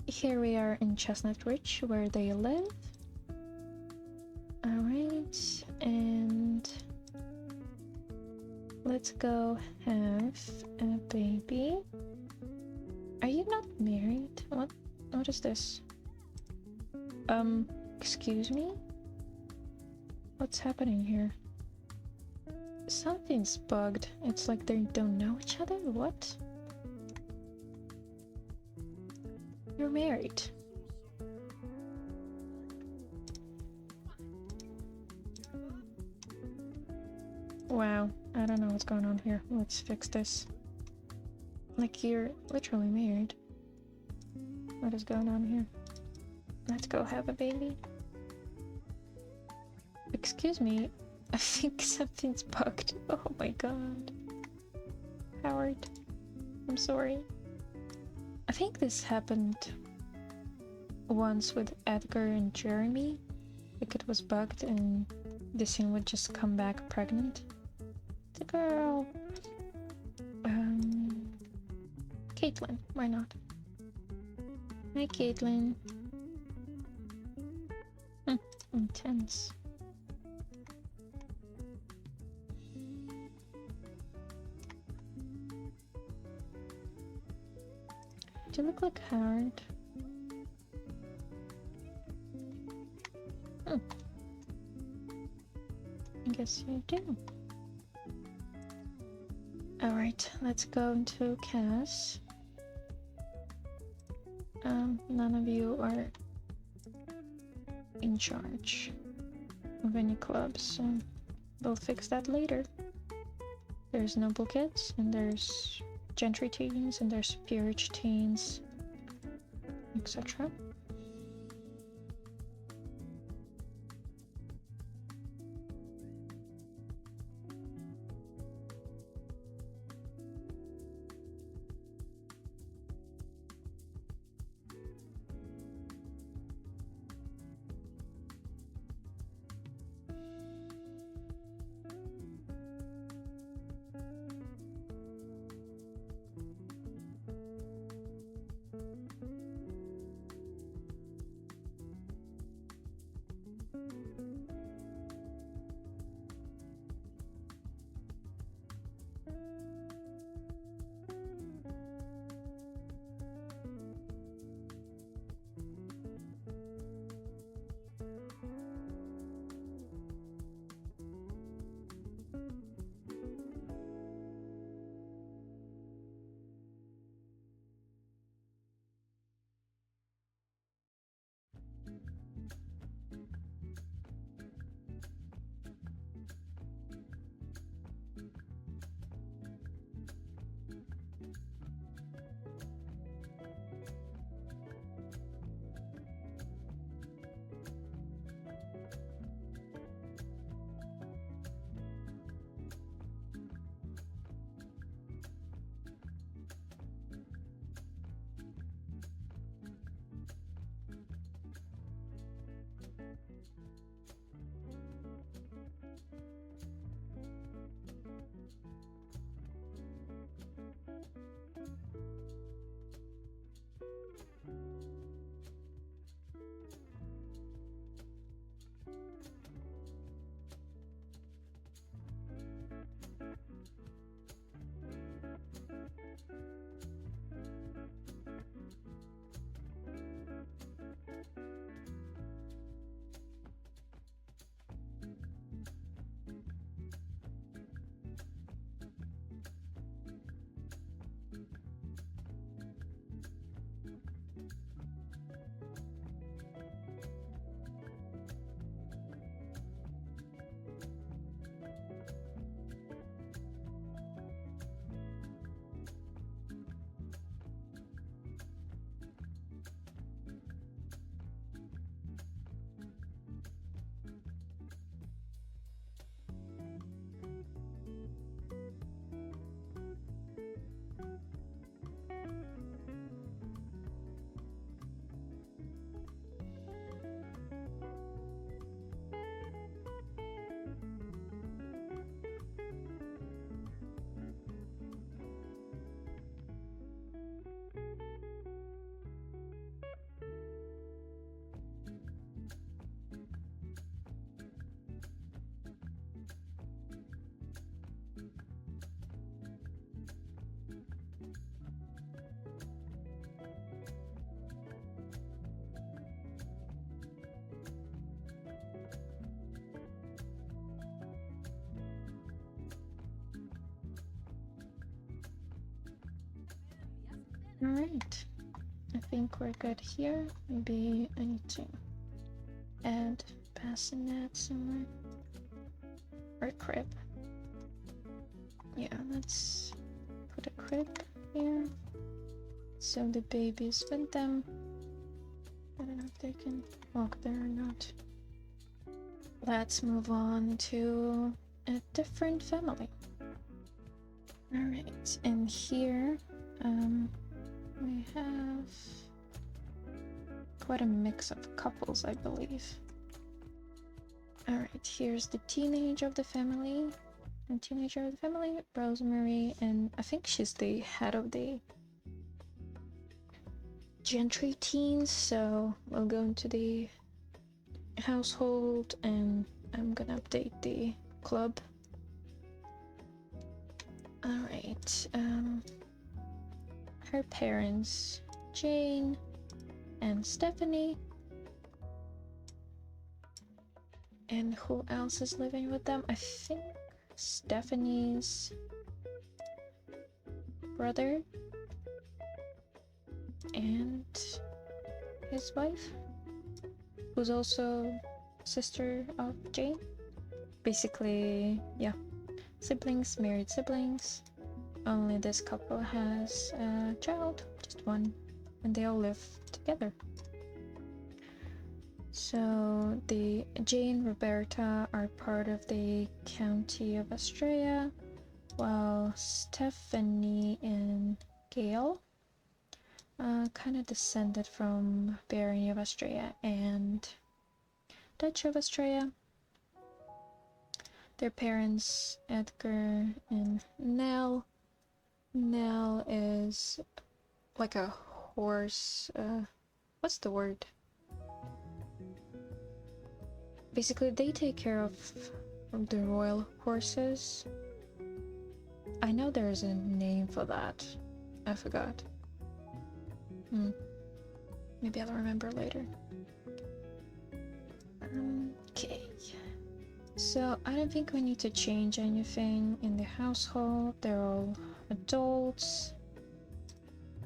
Here we are in Chestnut Ridge, where they live. Alright, and let's go have a baby. Are you not married? What is this? Excuse me? What's happening here? Something's bugged. It's like they don't know each other? What? You're married. Wow, I don't know what's going on here. Let's fix this. Like, you're literally married. What is going on here? Let's go have a baby. Excuse me, I think something's bugged. Oh my god. Howard, I'm sorry. I think this happened once with Edgar and Jeremy. Like, it was bugged and the scene would just come back pregnant. The girl. Caitlin, why not? Hi, Caitlin. Intense. Do you look like Howard? I guess you do. Alright, let's go into Cass. None of you are in charge of any clubs, so we'll fix that later. There's noble kids, and there's gentry teens, and there's peerage teens, etc. Alright. I think we're good here. Maybe I need to add bassinet somewhere. Or crib. Yeah, let's put a crib here. So the baby's with them. I don't know if they can walk there or not. Let's move on to a different family. Alright, and here we have quite a mix of couples, I believe. Alright, here's the teenager of the family. And teenager of the family, Rosemary, and I think she's the head of the gentry teens, so we'll go into the household and I'm gonna update the club. Alright, her parents, Jane and Stephanie. And who else is living with them? I think Stephanie's brother and his wife, who's also sister of Jane. Basically, yeah, siblings, married siblings. Only this couple has a child, just one, and they all live together. So the Jane, Roberta are part of the County of Australia, while Stephanie and Gail kind of descended from Barony of Australia and Dutch of Australia. Their parents, Edgar and Nell. Nell is like a horse, what's the word? Basically, they take care of the royal horses. I know there's a name for that. I forgot. Maybe I'll remember later. Okay. So, I don't think we need to change anything in the household. They're all adults.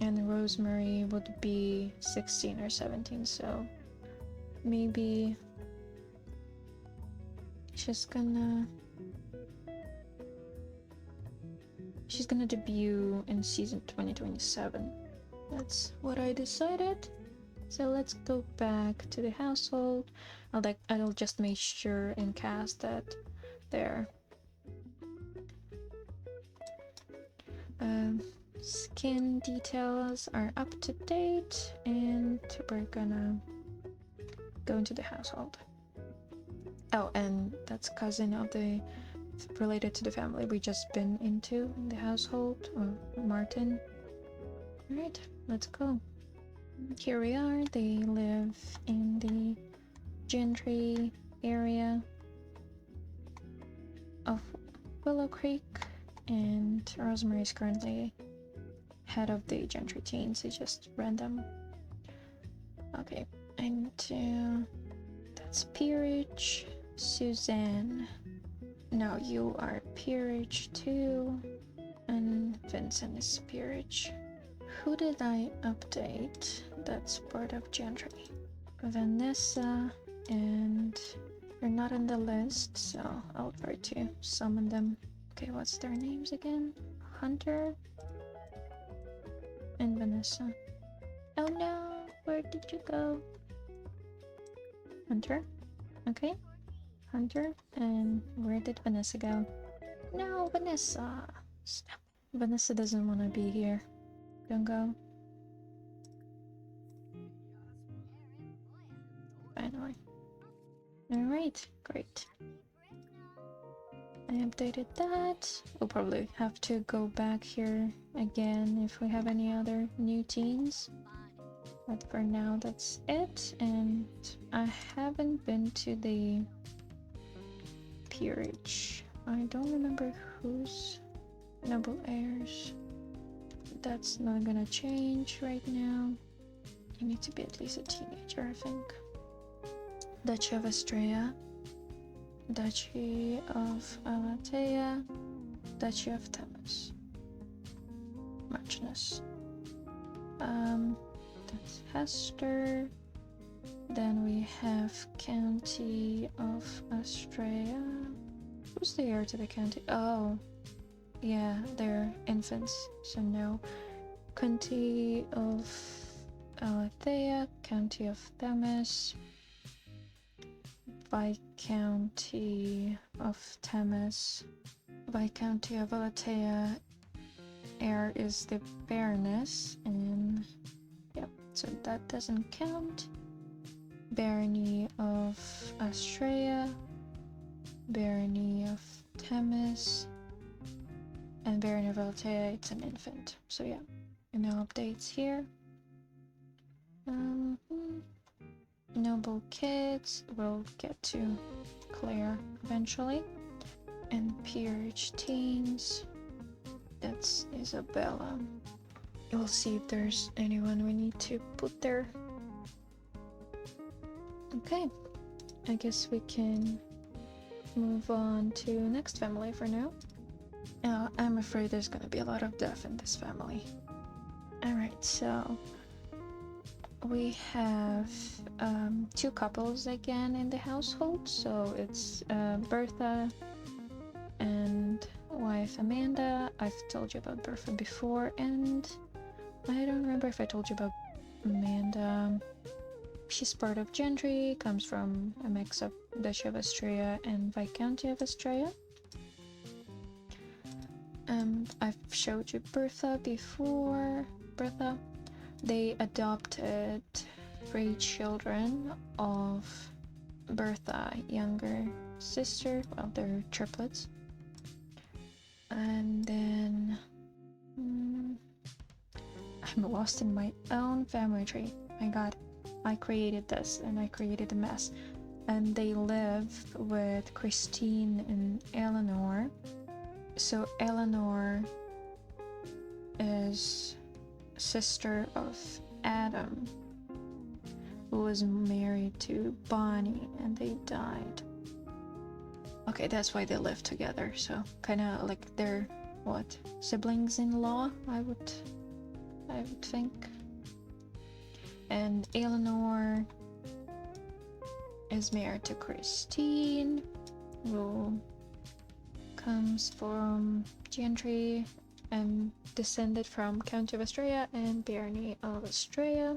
And Rosemary would be 16 or 17, so maybe she's gonna debut in season 2027. That's what I decided. So let's go back to the household. I'll just make sure in cast that their skin details are up to date, and we're gonna go into the household. Oh, and that's cousin of the related to the family we just been into in the household, Martin. Alright, let's go. Here we are. They live in the gentry area of Willow Creek, and Rosemary is currently head of the gentry teens. It's just random. Okay, and that's Peerage. Suzanne. No, you are Peerage too. And Vincent is Peerage. Who did I update? That's part of gentry. Vanessa, and they're not on the list, so I'll try to summon them. Okay, what's their names again? Hunter and Vanessa. Oh no, where did you go? Hunter? Okay. Hunter, and where did Vanessa go? No, Vanessa! Stop. Vanessa doesn't want to be here. Don't go. Finally. Alright, great. I updated that. We'll probably have to go back here again if we have any other new teens. But for now, that's it. And I haven't been to the Peerage. I don't remember who's noble heirs. That's not gonna change right now. You need to be at least a teenager, I think. Duchy of Australia, Duchy of Alatea, Duchy of Thames, Muchness. That's Hester. Then we have County of Australia. Who's the heir to the county? Oh, yeah, they're infants, so no. County of Alethea, County of Themis, Viscounty of Themis, Viscounty of Alethea. Heir is the Baroness, and yep, so that doesn't count. Barony of Australia, Barony of Themis, and Barony of Altea, it's an infant. So yeah, no updates here. Noble kids, we'll get to Claire eventually. And peerage teens, that's Isabella. We'll see if there's anyone we need to put there. Okay, I guess we can move on to next family for now. I'm afraid there's gonna be a lot of death in this family. Alright, so we have two couples again in the household. So it's Bertha and wife Amanda. I've told you about Bertha before, and I don't remember if I told you about Amanda. She's part of Gentry, comes from a mix of Duchy of Austria and Viscounty of Austria. I've showed you Bertha before. Bertha, they adopted 3 children of Bertha, younger sister. Well, they're triplets. And then I'm lost in my own family tree. My god, I created this and I created a mess. And they live with Christine and Eleanor. So Eleanor is sister of Adam, who was married to Bonnie, and they died. Okay, that's why they live together. So kind of like they're what, siblings-in-law, I would think. And Eleanor is married to Christine, who comes from Gentry and descended from County of Austria and Barony of Austria.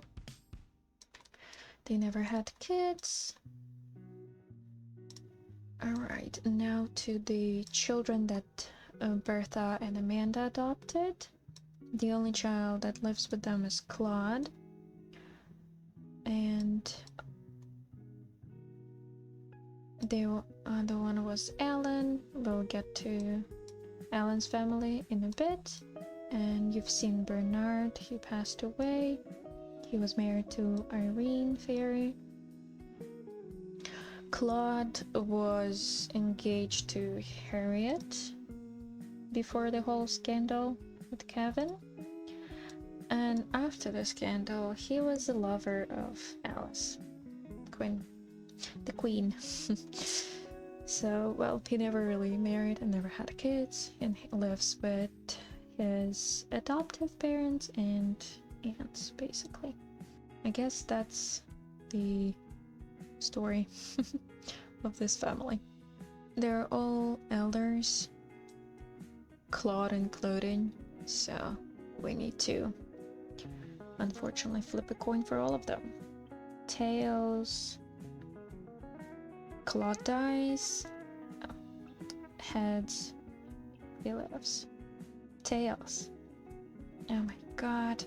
They never had kids. Alright, now to the children that Bertha and Amanda adopted. The only child that lives with them is Claude. And the other one was Alan. We'll get to Alan's family in a bit. And you've seen Bernard, he passed away. He was married to Irene Ferry. Claude was engaged to Harriet before the whole scandal with Kevin. And after the scandal, he was the lover of Alice, the queen. So, well, he never really married and never had kids, and he lives with his adoptive parents and aunts, basically. I guess that's the story of this family. They're all elders, Claude included, so we need to unfortunately flip a coin for all of them. Tails, Claude dies. Heads, he lives. Tails. Oh my god.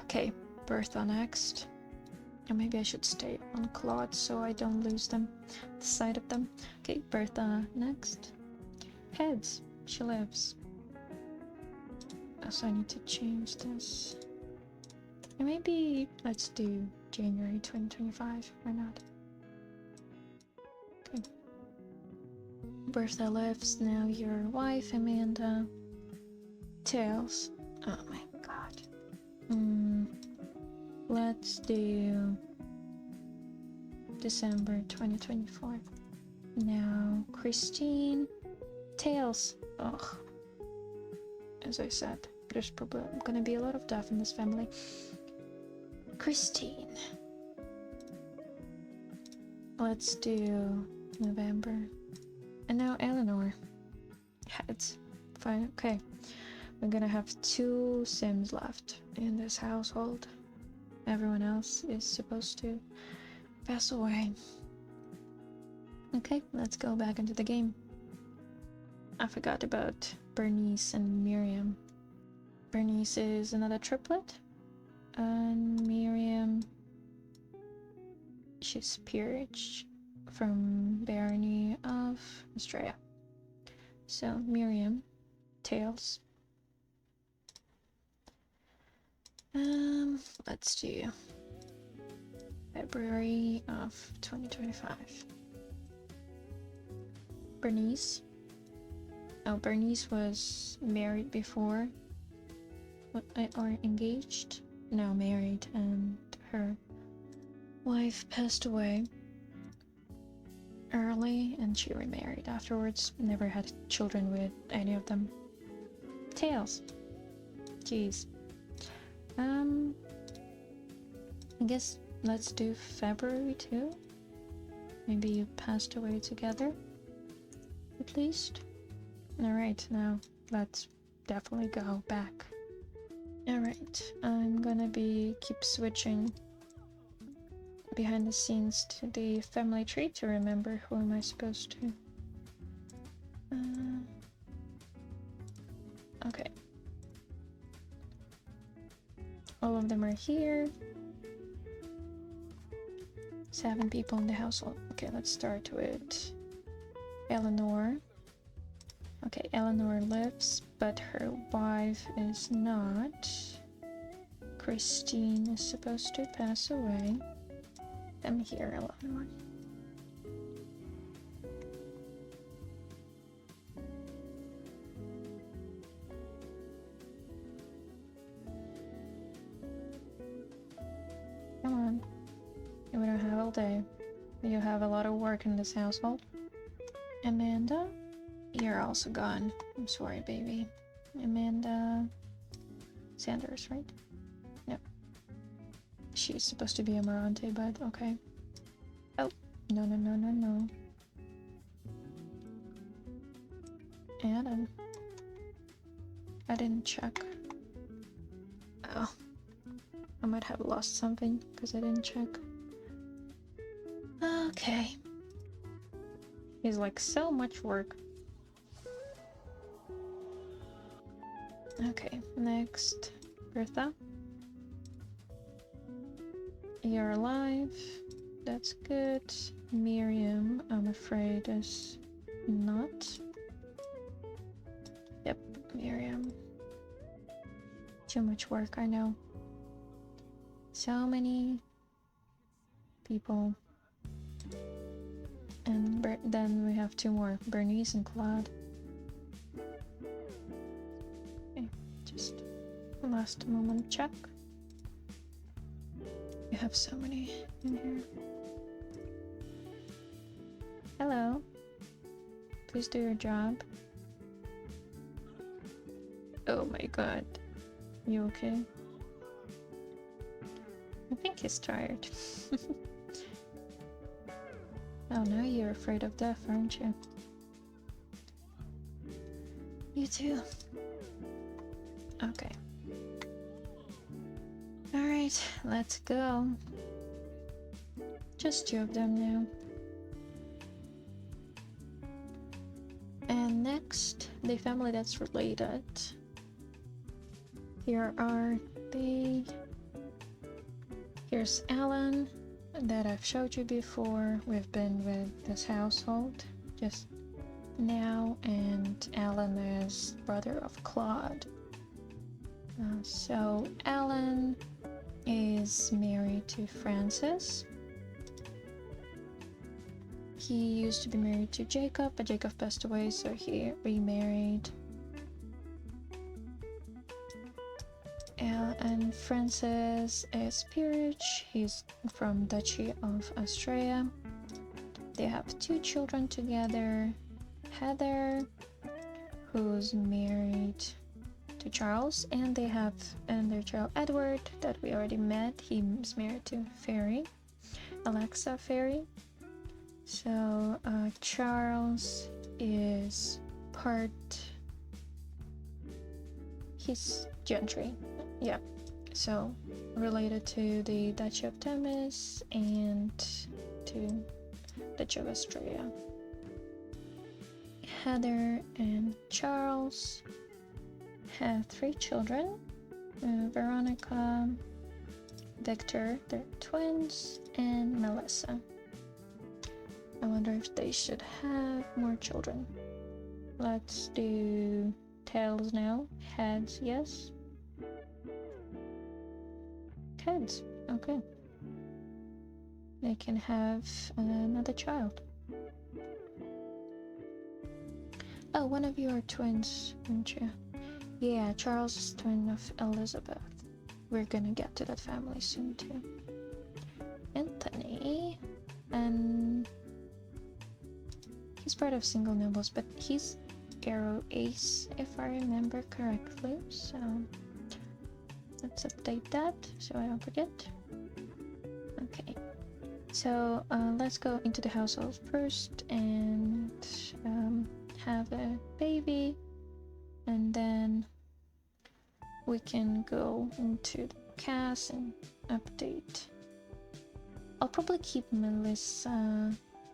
Okay, Bertha next. Or maybe I should stay on Claude so I don't lose them, the sight of them. Okay, Bertha next. Heads, she lives. So I need to change this. And maybe let's do January 2025, why not? Okay. Bertha lives, now your wife, Amanda. Tails. Oh my god. Let's do December 2024. Now, Christine. Tails. Ugh. As I said, there's probably gonna be a lot of death in this family. Christine. Let's do November. And now Eleanor. Heads. Fine, okay. We're gonna have 2 Sims left in this household. Everyone else is supposed to pass away. Okay, let's go back into the game. I forgot about Bernice and Miriam. Bernice is another triplet. And Miriam, she's peerage from Barony of Australia. So Miriam, Tails. Let's do February of 2025. Bernice. Oh, Bernice was married before, or engaged? No, married, and her wife passed away early, and she remarried afterwards. Never had children with any of them. Tails. Jeez. I guess let's do February too. Maybe you passed away together, at least. Alright, now let's definitely go back. Alright, I'm gonna keep switching behind the scenes to the family tree to remember who am I supposed to. Okay. All of them are here. 7 people in the household. Okay, let's start with Eleanor. Okay, Eleanor lives, but her wife is not. Christine is supposed to pass away. I'm here, Eleanor. Come on. We don't have all day. You have a lot of work in this household. Amanda, you're also gone. I'm sorry, baby. Amanda Sanders, right? No. She's supposed to be a Morante, but okay. Oh, no. Adam. I didn't check. Oh. I might have lost something because I didn't check. Okay. He's like so much work. Okay, next. Bertha. You're alive. That's good. Miriam, I'm afraid, is not. Yep, Miriam. Too much work, I know. So many people. And then we have 2 more, Bernice and Claude. Okay, just last moment check. You have so many in here. Hello. Please do your job. Oh my god. You okay? I think he's tired. Oh, now you're afraid of death, aren't you? You too. Okay. Alright, let's go. Just 2 of them now. And next, the family that's related. Here are the... Here's Alan, that I've showed you before. We've been with this household just now, and Alan is brother of Claude. So Alan is married to Francis. He used to be married to Jacob, but Jacob passed away, so he remarried. And Francis is peerage. He's from Duchy of Australia. They have 2 children together. Heather, who's married to Charles, and they have their child Edward that we already met. He's married to Fairy, Alexa Fairy. So Charles is part, he's gentry, yeah, so related to the Duchy of Themis and to Duchy of Austria. Heather and Charles have 3 children, Veronica, Victor, they're twins, and Melissa. I wonder if they should have more children. Let's do tails now. Heads, yes. Heads, okay. They can have another child. Oh, one of you are twins, aren't you? Yeah, Charles is twin of Elizabeth. We're gonna get to that family soon too. Anthony, and he's part of single nobles, but he's arrow ace if I remember correctly. So let's update that so I don't forget. Okay, so let's go into the household first and have a baby, and then we can go into the cast and update. I'll probably keep Melissa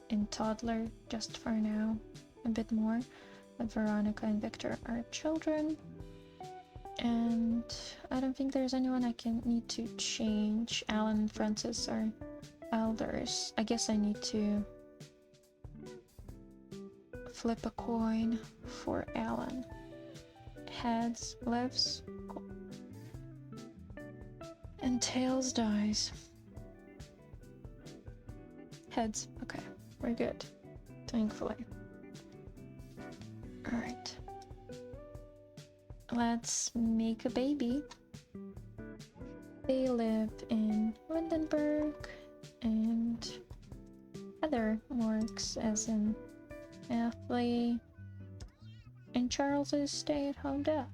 in toddler just for now, a bit more, but Veronica and Victor are children, and I don't think there's anyone I can need to change. Alan and Francis are elders. I guess I need to flip a coin for Alan. Heads lives, and tails dies. Heads, okay, we're good, thankfully. Alright, let's make a baby. They live in Windenburg, and Heather works as an athlete, and Charles is stay-at-home dad.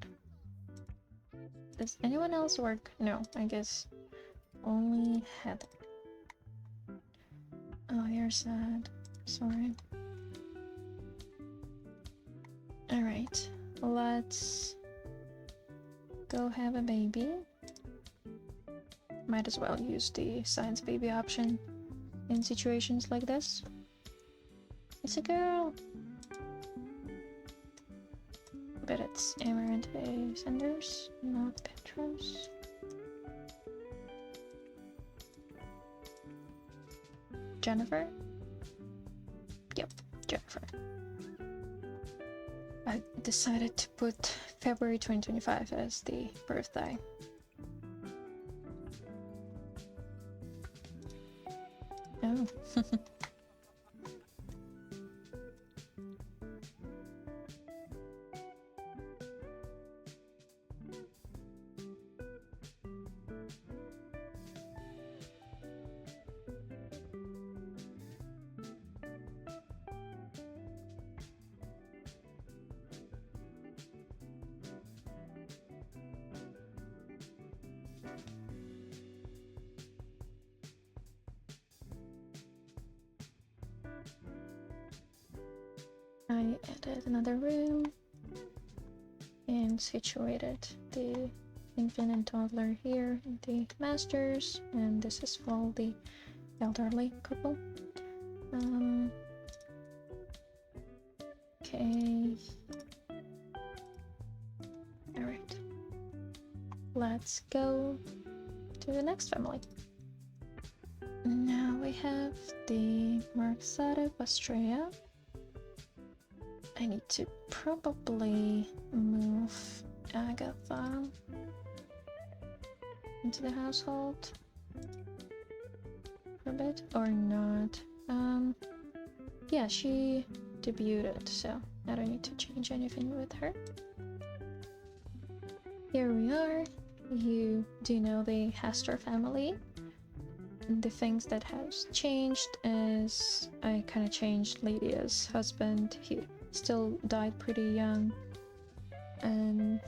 Does anyone else work? No, I guess only Heather. Oh, you're sad. Sorry. Alright, let's go have a baby. Might as well use the science baby option in situations like this. It's a girl! But it's Amaranth Sanders, not Petros. Jennifer? Yep, Jennifer. I decided to put February 2025 as the birthday. Oh. I added another room and situated the infant and toddler here in the masters, and this is for the elderly couple. Okay. Alright. Let's go to the next family. Now we have the Marquessate of Austria. I need to probably move Agatha into the household for a bit, or not. Yeah, she debuted, so I don't need to change anything with her. Here we are. You do know the Hester family. And the things that has changed is I kind of changed Lydia's husband. He still died pretty young, and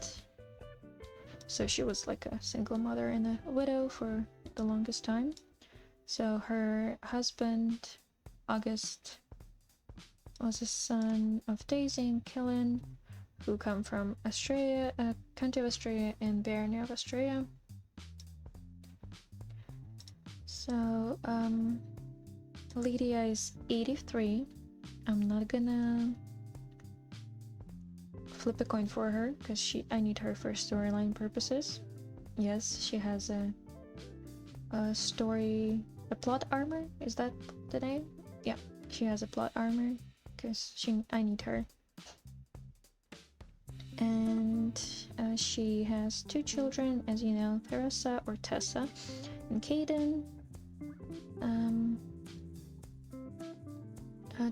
So she was like a single mother and a widow for the longest time. So her husband, August, was a son of Daisy and Killen, who come from Australia, County of Australia and Barony of Australia. So Lydia is 83. I'm not gonna flip a coin for her because I need her for storyline purposes. Yes, she has a plot armor. Is that the name? Yeah, she has a plot armor because I need her. And she has 2 children, as you know, Theresa or Tessa and Caden.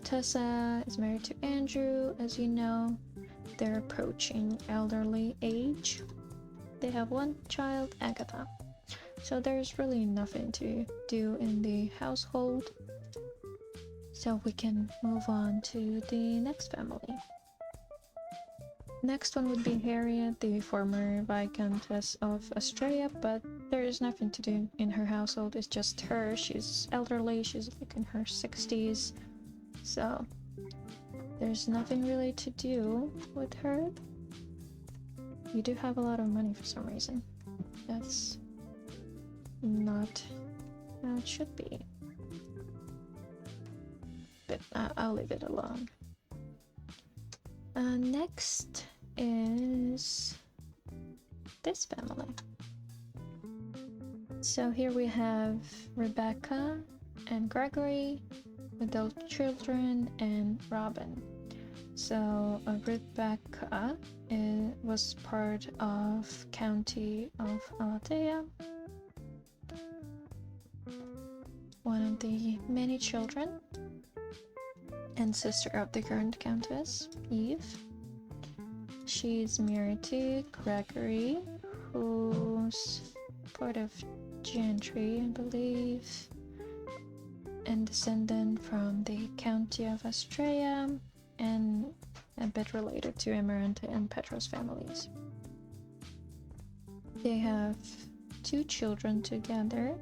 Tessa is married to Andrew, as you know. They're approaching elderly age. They have 1 child, Agatha. So there's really nothing to do in the household. So we can move on to the next family. Next one would be Harriet, the former Viscountess of Australia, but there is nothing to do in her household. It's just her. She's elderly. She's like in her 60s. So there's nothing really to do with her. You do have a lot of money for some reason. That's not how it should be. But I'll leave it alone. Next is this family. So here we have Rebecca and Gregory, adult children, and Robin. So Rebecca was part of County of Alatea, one of the many children, and sister of the current Countess, Eve. She's married to Gregory, who's part of gentry, I believe, and descendant from the County of Australia, and a bit related to Amaranta and Petros families. They have 2 children together,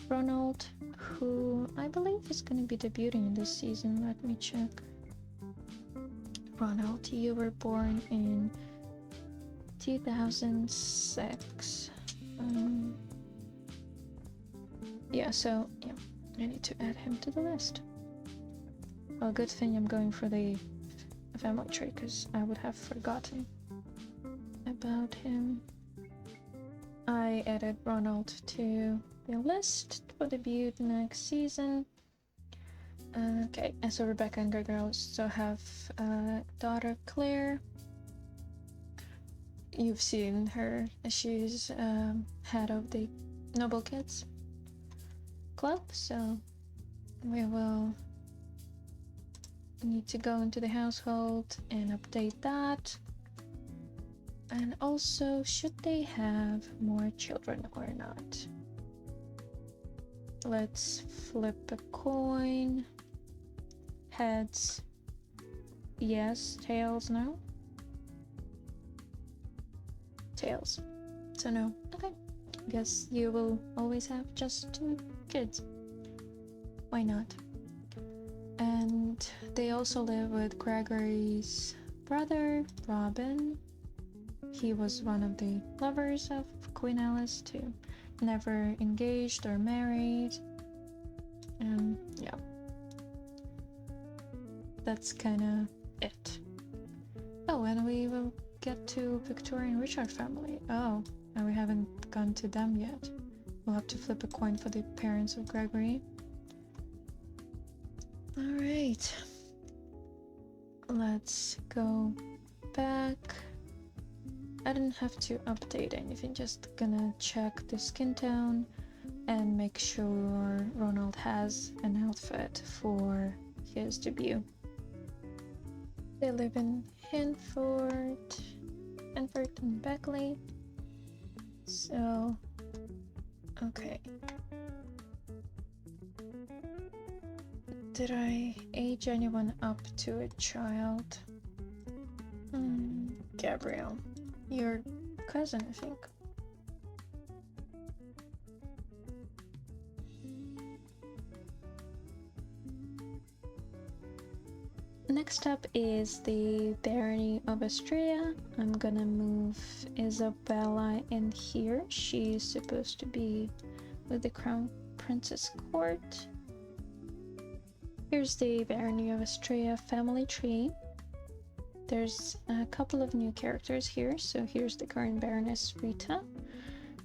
Ronald, who I believe is going to be debuting in this season. Let me check. Ronald, you were born in 2006. Yeah, I need to add him to the list. Well, good thing I'm going for the family tree, because I would have forgotten about him. I added Ronald to the list for debut next season. Okay, and so Rebecca and Gregory also have a daughter, Claire. You've seen her. She's head of the Noble Kids Club, so we will need to go into the household and update that. And also, should they have more children or not? Let's flip a coin. Heads, yes. Tails, no. Tails, so no. Okay, guess you will always have just 2 kids. Why not? And they also live with Gregory's brother, Robin. He was one of the lovers of Queen Alice too. Never engaged or married. And yeah. That's kinda it. Oh, and we will get to Victoria and Richard family. Oh, and we haven't gone to them yet. We'll have to flip a coin for the parents of Gregory. Alright. Let's go back. I didn't have to update anything, just gonna check the skin tone and make sure Ronald has an outfit for his debut. They live in Hanford and Beckley. So, okay. Did I age anyone up to a child? Gabrielle. Your cousin, I think. Next up is the Barony of Astrea. I'm gonna move Isabella in here. She's supposed to be with the Crown Princess Court. Here's the Barony of Astrea family tree. There's a couple of new characters here. So here's the current Baroness Rita.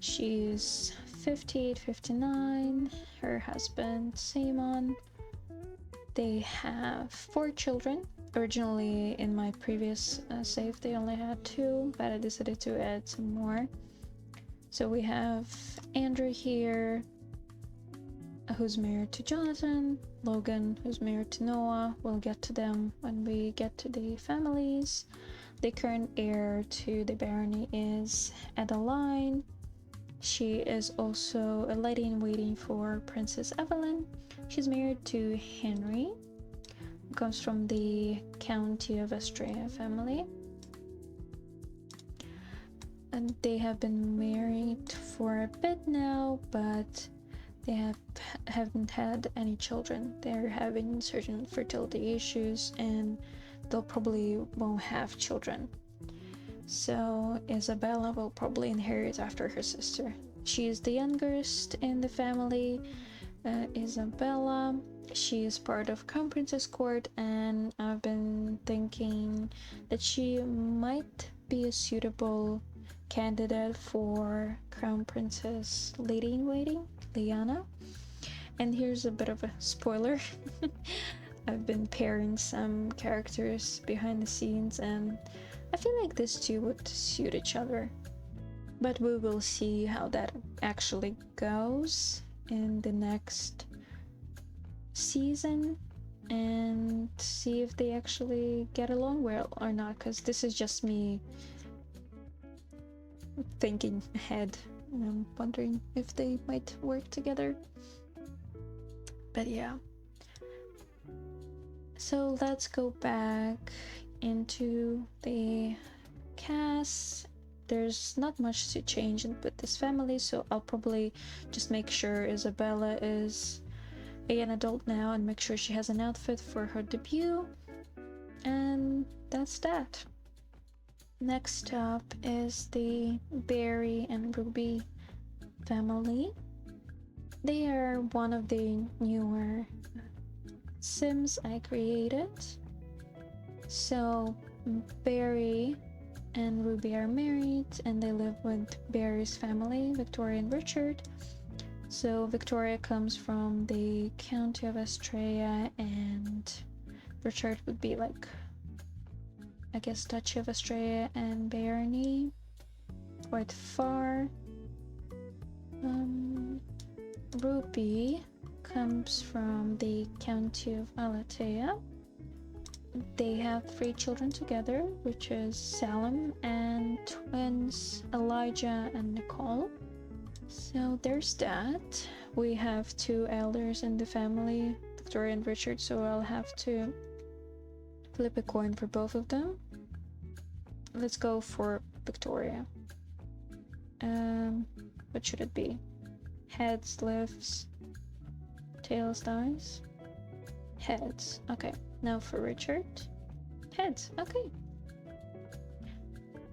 She's 58, 59. Her husband Simon. They have 4 children. Originally in my previous save they only had 2, but I decided to add some more. So we have Andrew here, who's married to Jonathan, Logan, who's married to Noah. We'll get to them when we get to the families. The current heir to the barony is Adeline. She is also a lady in waiting for Princess Evelyn. She's married to Henry, who comes from the County of Astrea family. And they have been married for a bit now, but they haven't had any children. They're having certain fertility issues and they'll probably won't have children. So Isabella will probably inherit after her sister. She is the youngest in the family. Isabella, she is part of Crown Princess Court, and I've been thinking that she might be a suitable candidate for Crown Princess Lady in Waiting, Liana. And here's a bit of a spoiler. I've been pairing some characters behind the scenes and I feel like these two would suit each other. But we will see how that actually goes in the next season and see if they actually get along well or not, because this is just me thinking ahead and I'm wondering if they might work together. But yeah, so let's go back into the cast. There's not much to change with this family, so I'll probably just make sure Isabella is an adult now and make sure she has an outfit for her debut, and that's that. Next up is the Barry and Ruby family. They are one of the newer Sims I created. So Barry and Ruby are married and they live with Barry's family, Victoria and Richard. So Victoria comes from the County of Astrea and Richard would be like, I guess, Duchy of Astrea and Barony, quite far. Ruby comes from the County of Alatea. They have 3 children together, which is Salem and twins Elijah and Nicole. So there's that. We have 2 elders in the family, Victoria and Richard, so I'll have to flip a coin for both of them. Let's go for Victoria. What should it be? Heads lives, tails dies. Heads. Okay. Now for Richard. Heads. Okay.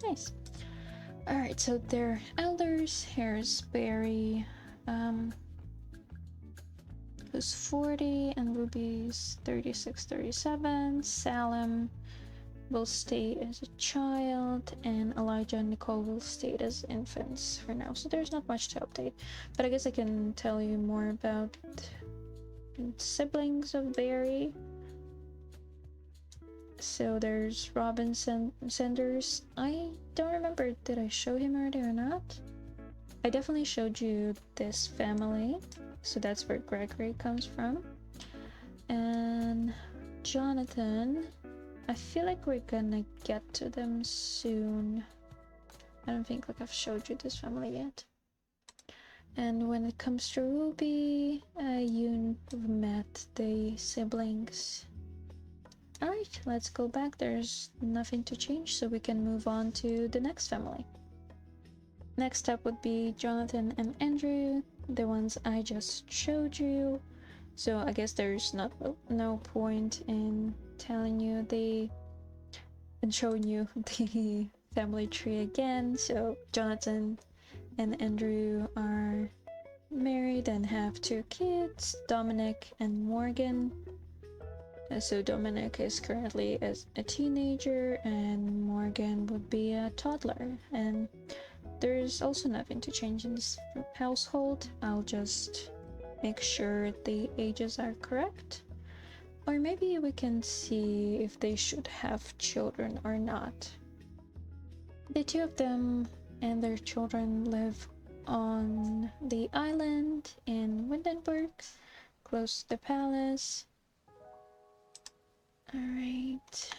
Nice. Alright, so they're elders. Here's Barry, who's 40, and Ruby's 36, 37. Salem will stay as a child, and Elijah and Nicole will stay as infants for now. So there's not much to update, but I guess I can tell you more about siblings of Barry. So there's Robin Sanders. I don't remember, did I show him already or not? I definitely showed you this family, so that's where Gregory comes from. And Jonathan, I feel like we're gonna get to them soon. I don't think I've showed you this family yet. And when it comes to Ruby, you've met the siblings. Alright, let's go back. There's nothing to change, so we can move on to the next family. Next up would be Jonathan and Andrew, the ones I just showed you. So I guess there's no point in telling you and showing you the family tree again. So Jonathan and Andrew are married and have 2 kids, Dominic and Morgan. So Dominic is currently a teenager and Morgan would be a toddler. And there's also nothing to change in this household. I'll just make sure the ages are correct. Or maybe we can see if they should have children or not. The 2 of them and their children live on the island in Windenburg, close to the palace. Alright.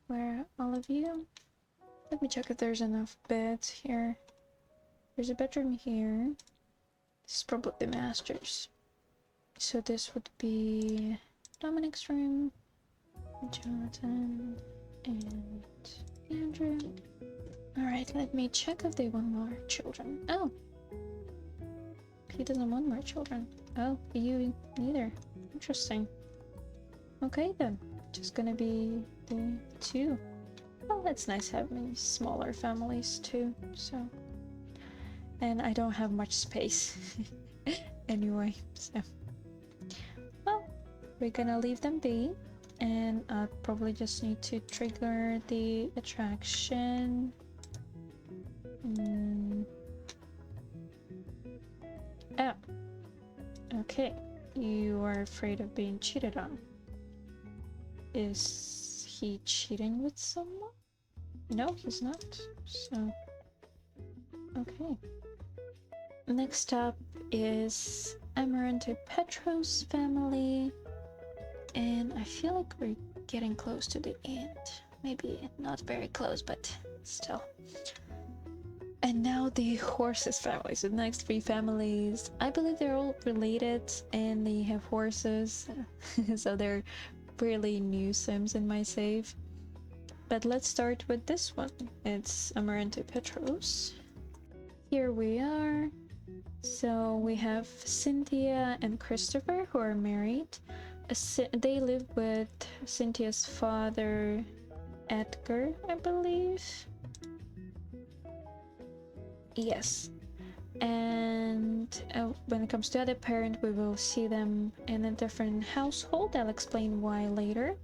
Where are all of you? Let me check if there's enough beds here. There's a bedroom here. This is probably the master's. So this would be Dominic's room, Jonathan, and Andrew. Alright, let me check if they want more children. Oh! He doesn't want more children. Oh, you neither. Interesting. Okay then. Just gonna be the 2. Well, it's nice having smaller families too, so. And I don't have much space anyway, so. Well, we're gonna leave them be. And I probably just need to trigger the attraction. Oh. Okay. You are afraid of being cheated on. Is he cheating with someone? No, he's not. So, okay. Next up is Amaranth and Petros' family. And I feel like we're getting close to the end. Maybe not very close, but still. And now the horses family. So the next 3 families, I believe they're all related and they have horses. So they're really new sims in my save. But let's start with this one. It's Amaranth and Petros. Here we are. So we have Cynthia and Christopher who are married. They live with Cynthia's father, Edgar, I believe. Yes. And when it comes to other parent, we will see them in a different household. I'll explain why later.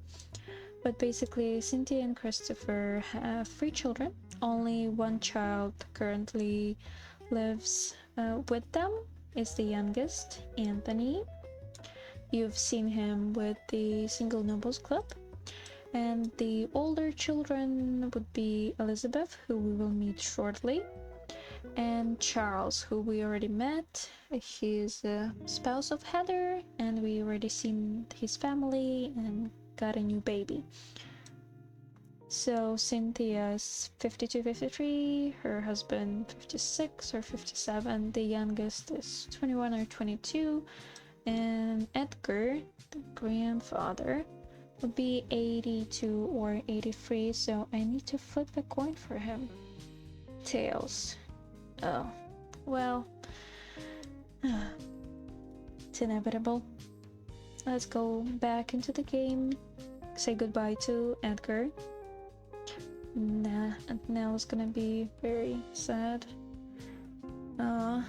But basically, Cynthia and Christopher have 3 children. Only 1 child currently lives with them. Is the youngest, Anthony. You've seen him with the Single Nobles Club. And the older children would be Elizabeth, who we will meet shortly, and Charles, who we already met. He's a spouse of Heather, and we already seen his family and got a new baby. So Cynthia's 52, 53, her husband 56 or 57, the youngest is 21 or 22, and Edgar, the grandfather, would be 82 or 83, so I need to flip a coin for him. Tails. Oh, well, it's inevitable. Let's go back into the game, say goodbye to Edgar. Nah, and now it's gonna be very sad. Oh,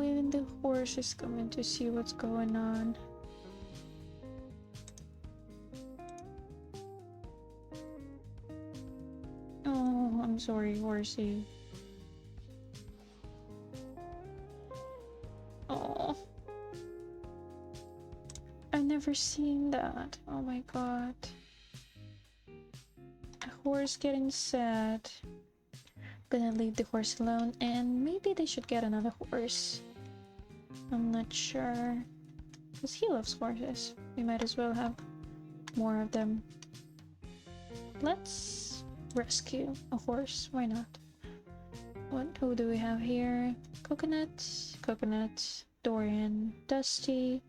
even the horse is coming to see what's going on. Oh, I'm sorry, horsey. Oh, I've never seen that. Oh my god. A horse getting sad. Gonna leave the horse alone, and maybe they should get another horse. I'm not sure. Because he loves horses. We might as well have more of them. Let's rescue a horse. Why not? Who do we have here? Coconut, Dorian, Dusty,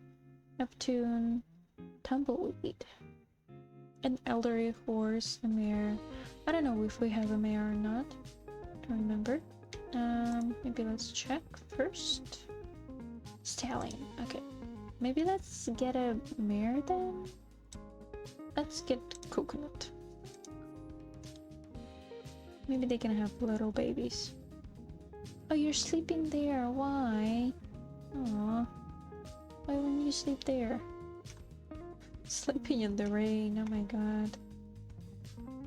Neptune, Tumbleweed. An elderly horse, a mare. I don't know if we have a mare or not. Don't remember. Maybe let's check first. Stallion. Okay. Maybe let's get a mare then? Let's get Coconut. Maybe they can have little babies. Oh, you're sleeping there. Why? Aw. Why wouldn't you sleep there? Sleeping in the rain. Oh my god.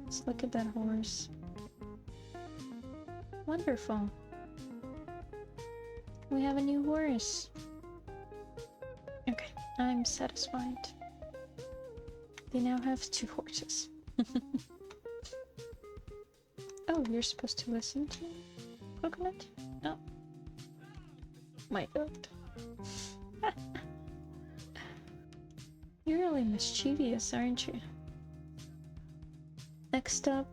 Let's look at that horse. Wonderful. We have a new horse. Okay, I'm satisfied. They now have 2 horses. Oh, you're supposed to listen to Coconut? No. My god. You're really mischievous, aren't you? Next up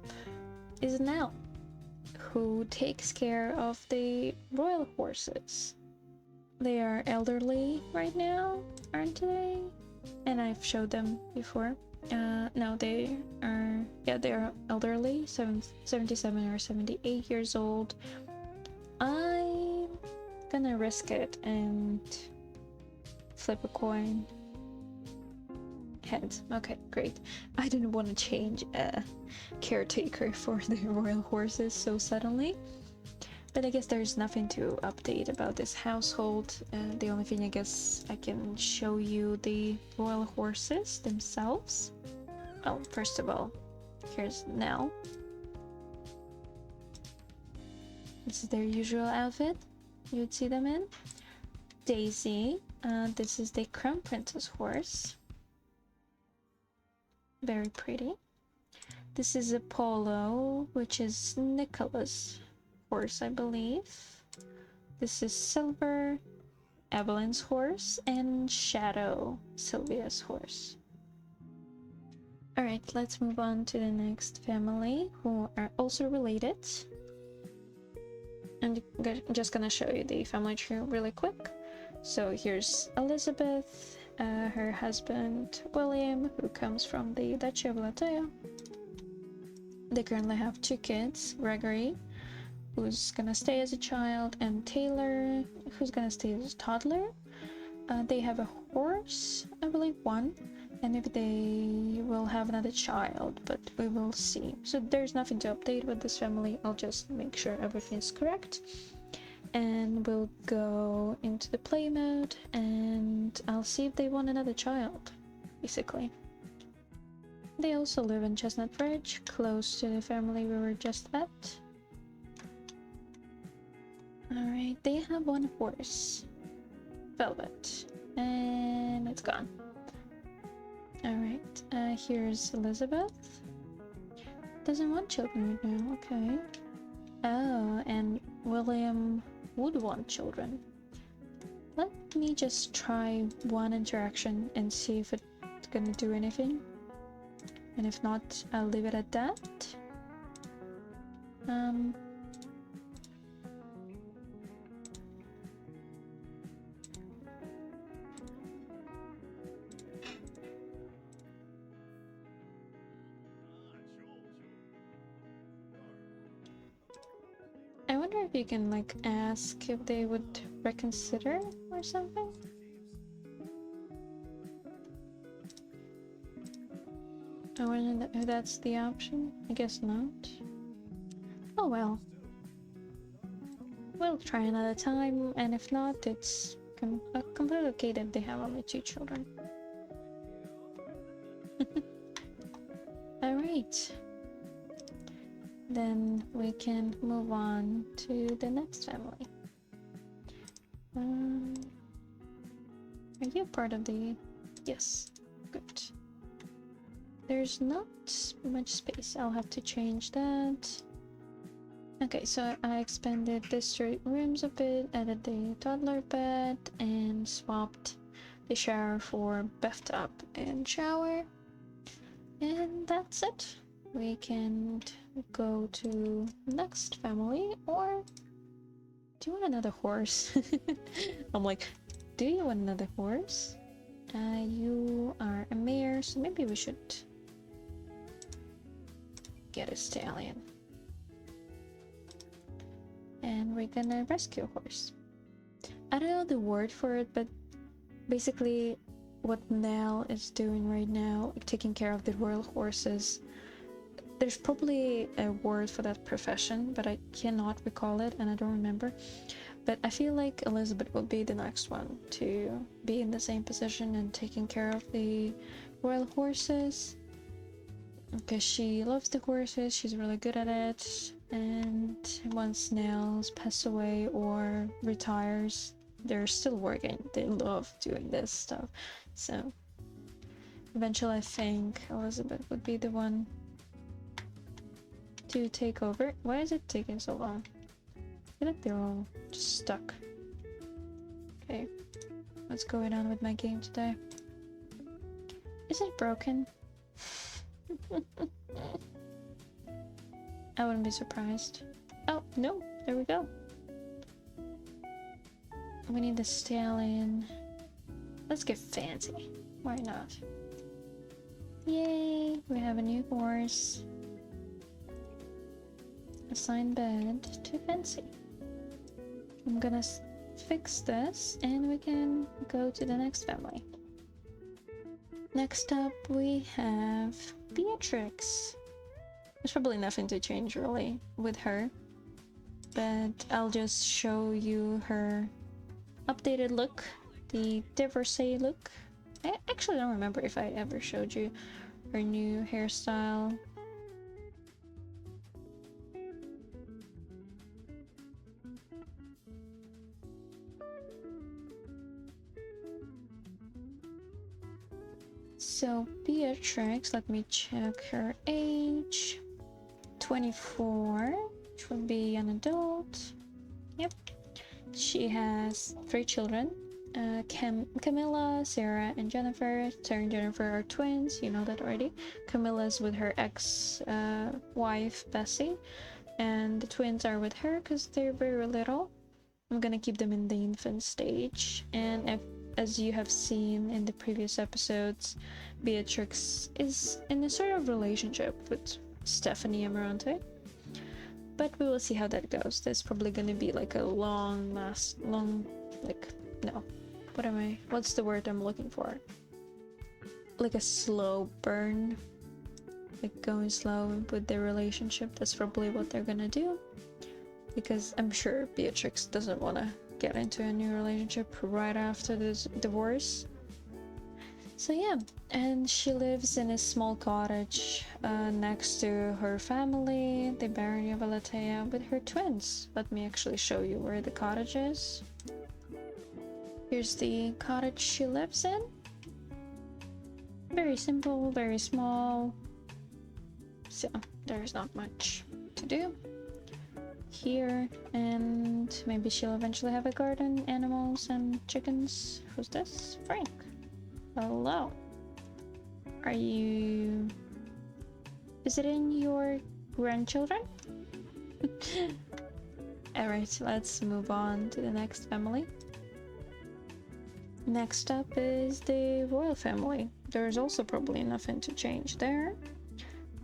is Nell, who takes care of the royal horses. They are elderly right now, aren't they? And I've showed them before. No, they are, yeah, they are elderly, 77 or 78 years old. I'm gonna risk it and flip a coin. Heads. Okay, great. I didn't want to change a caretaker for the royal horses so suddenly. But I guess there's nothing to update about this household. The only thing I guess I can show you the royal horses themselves. Well, first of all, here's Nell. This is their usual outfit you would see them in. Daisy, this is the Crown Princess horse. Very pretty. This is Apollo, which is Nicholas' horse, I believe. This is Silver, Evelyn's horse, and Shadow, Sylvia's horse. Alright, let's move on to the next family, who are also related. I'm just gonna show you the family tree really quick. So here's Elizabeth, her husband William, who comes from the Duchy of Latea. They currently have 2 kids, Gregory, who's gonna stay as a child, and Taylor, who's gonna stay as a toddler. They have a horse, I believe 1, and maybe they will have another child, but we will see. So there's nothing to update with this family. I'll just make sure everything is correct. And we'll go into the play mode, and I'll see if they want another child, basically. They also live in Chestnut Ridge, close to the family we were just at. Alright, they have 1 horse, Velvet, and it's gone. Alright, here's Elizabeth. Doesn't want children right now, okay. Oh, and William would want children. Let me just try 1 interaction and see if it's gonna do anything. And if not, I'll leave it at that. I wonder if you can like ask if they would reconsider or something. I wonder if that's the option. I guess not. Oh well. We'll try another time, and if not, it's completely okay that they have only 2 children. Alright. Then we can move on to the next family. Are you part of the... Yes. Good. There's not much space. I'll have to change that. Okay, so I expanded the 3 rooms a bit, added the toddler bed, and swapped the shower for bathtub and shower. And that's it. We can go to next family, or do you want another horse? I'm like, do you want another horse? You are a mare, so maybe we should get a stallion. And we're gonna rescue a horse. I don't know the word for it, but basically what Nell is doing right now, like taking care of the royal horses. There's probably a word for that profession, but I cannot recall it and I don't remember. But I feel like Elizabeth will be the next one to be in the same position and taking care of the royal horses. Because she loves the horses, she's really good at it. And once Nels passes away or retires, they're still working. They love doing this stuff. So eventually I think Elizabeth would be the one to take over. Why is it taking so long? I feel like they're all just stuck. Okay, what's going on with my game today? Is it broken? I wouldn't be surprised. Oh, no, there we go. We need the stallion. Let's get fancy. Why not? Yay, we have a new horse. Assign bed to fancy. I'm gonna fix this and we can go to the next family. Next up we have Beatrix. There's probably nothing to change really with her, but I'll just show you her updated look, the divorcee look. I actually don't remember if I ever showed you her new hairstyle. So Beatrix, let me check her age. 24, which would be an adult. Yep. She has 3 children. Camilla, Sarah, and Jennifer. Sarah and Jennifer are twins, you know that already. Camilla's with her ex-wife, Bessie. And the twins are with her because they're very little. I'm gonna keep them in the infant stage. And as you have seen in the previous episodes, Beatrix is in a sort of relationship with Stephanie Amarante. But we will see how that goes. There's probably gonna be like a what's the word I'm looking for? Like a slow burn. Like going slow with their relationship. That's probably what they're gonna do. Because I'm sure Beatrix doesn't want to get into a new relationship right after this divorce. So yeah, and she lives in a small cottage next to her family, the Barony of Alatea, with her twins. Let me actually show you where the cottage is. Here's the cottage she lives in. Very simple, very small. So there's not much to do here, and maybe she'll eventually have a garden, animals, and chickens. Who's this? Frank. Hello. Are you visiting your grandchildren? Alright, let's move on to the next family. Next up is the royal family. There's also probably nothing to change there,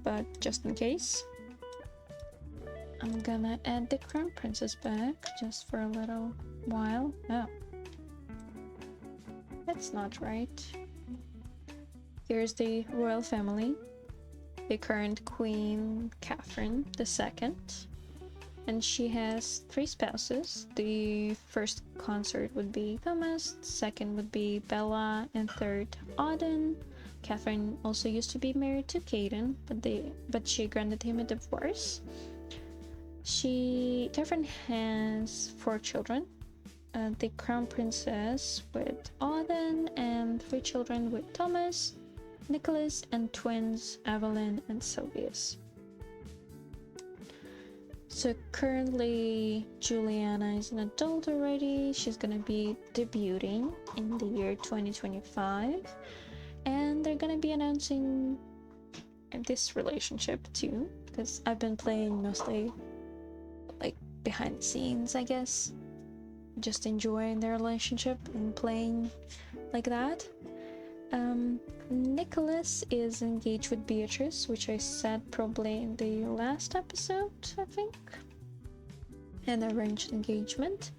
but just in case, I'm gonna add the crown princess back just for a little while. Oh, that's not right. Here's the royal family. The current queen, Catherine II, and she has 3 spouses. The first consort would be Thomas, second would be Bella, and third Auden. Catherine also used to be married to Caden, but she granted him a divorce. Catherine has 4 children. The crown princess with Auden, and 3 children with Thomas, Nicholas, and twins Evelyn and Sylvius. So currently Juliana is an adult already. She's gonna be debuting in the year 2025, and they're gonna be announcing this relationship too, because I've been playing mostly like behind the scenes, I guess, just enjoying their relationship and playing like that. Nicholas is engaged with Beatrice, which I said probably in the last episode, I think. an arranged engagement.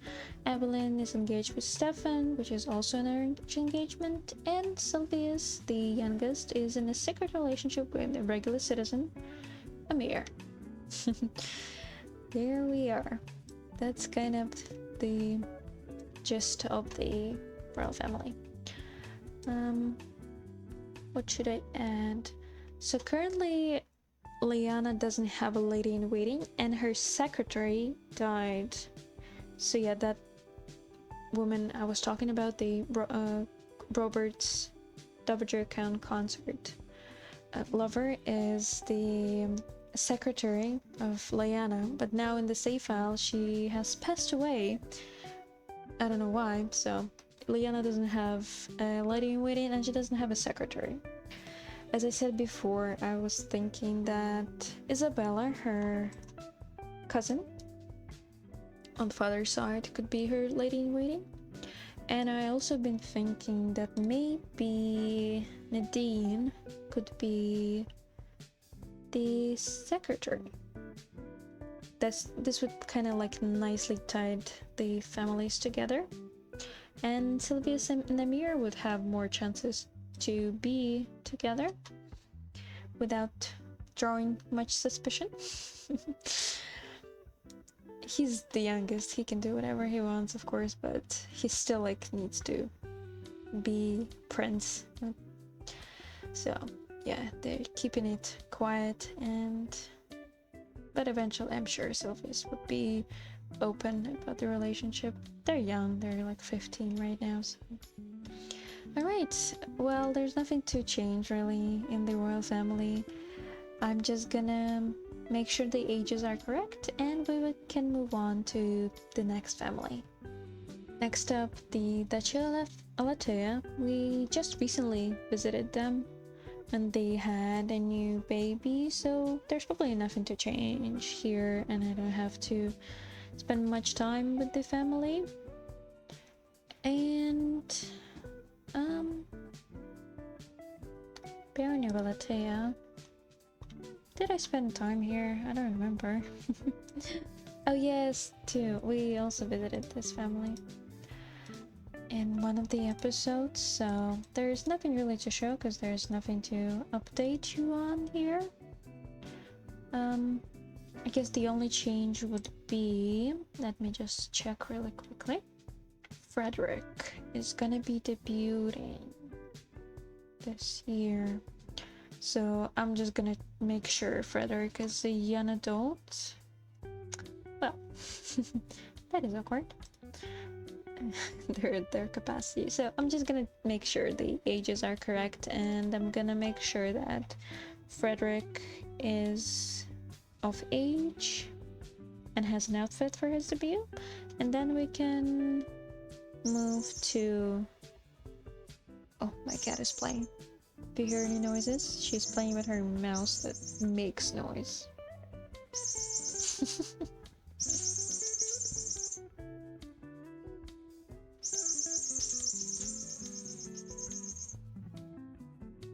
Evelyn is engaged with Stefan, which is also an arranged engagement. And Sylvius, the youngest, is in a secret relationship with a regular citizen, Amir. There we are. That's kind of the gist of the royal family. What should I add? So currently Lyanna doesn't have a lady in waiting and her secretary died. So yeah, that woman I was talking about, the Robert's Dowager Count Consort lover, is the secretary of Lyanna, but now in the Savefile she has passed away. I don't know why, so Lyanna doesn't have a lady in waiting and she doesn't have a secretary. As I said before, I was thinking that Isabella, her cousin on the father's side, could be her lady in waiting. And I also been thinking that maybe Nadine could be the secretary. This would kind of like nicely tied the families together, and Sylvius and Amir would have more chances to be together without drawing much suspicion. He's the youngest, he can do whatever he wants, of course, but he still like needs to be prince. So yeah, they're keeping it quiet, but eventually I'm sure Sylvius would be open about the relationship. They're young, they're like 15 right now, so. Alright, well, there's nothing to change really in the royal family. I'm just gonna make sure the ages are correct and we can move on to the next family. Next up, the Duchy of Alatea. We just recently visited them and they had a new baby, so there's probably nothing to change here and I don't have to spend much time with the family. And Barony of Alatea. Did I spend time here? I don't remember. Oh yes, too. We also visited this family in one of the episodes, so there's nothing really to show because there's nothing to update you on here. I guess the only change would be, let me just check really quickly. Frederick is gonna be debuting this year, so I'm just gonna make sure Frederick is a young adult. Well, that is awkward. their capacity. So I'm just gonna make sure the ages are correct, and I'm gonna make sure that Frederick is of age and has an outfit for his debut, and then we can move to... Oh, my cat is playing. Do you hear any noises? She's playing with her mouse that makes noise.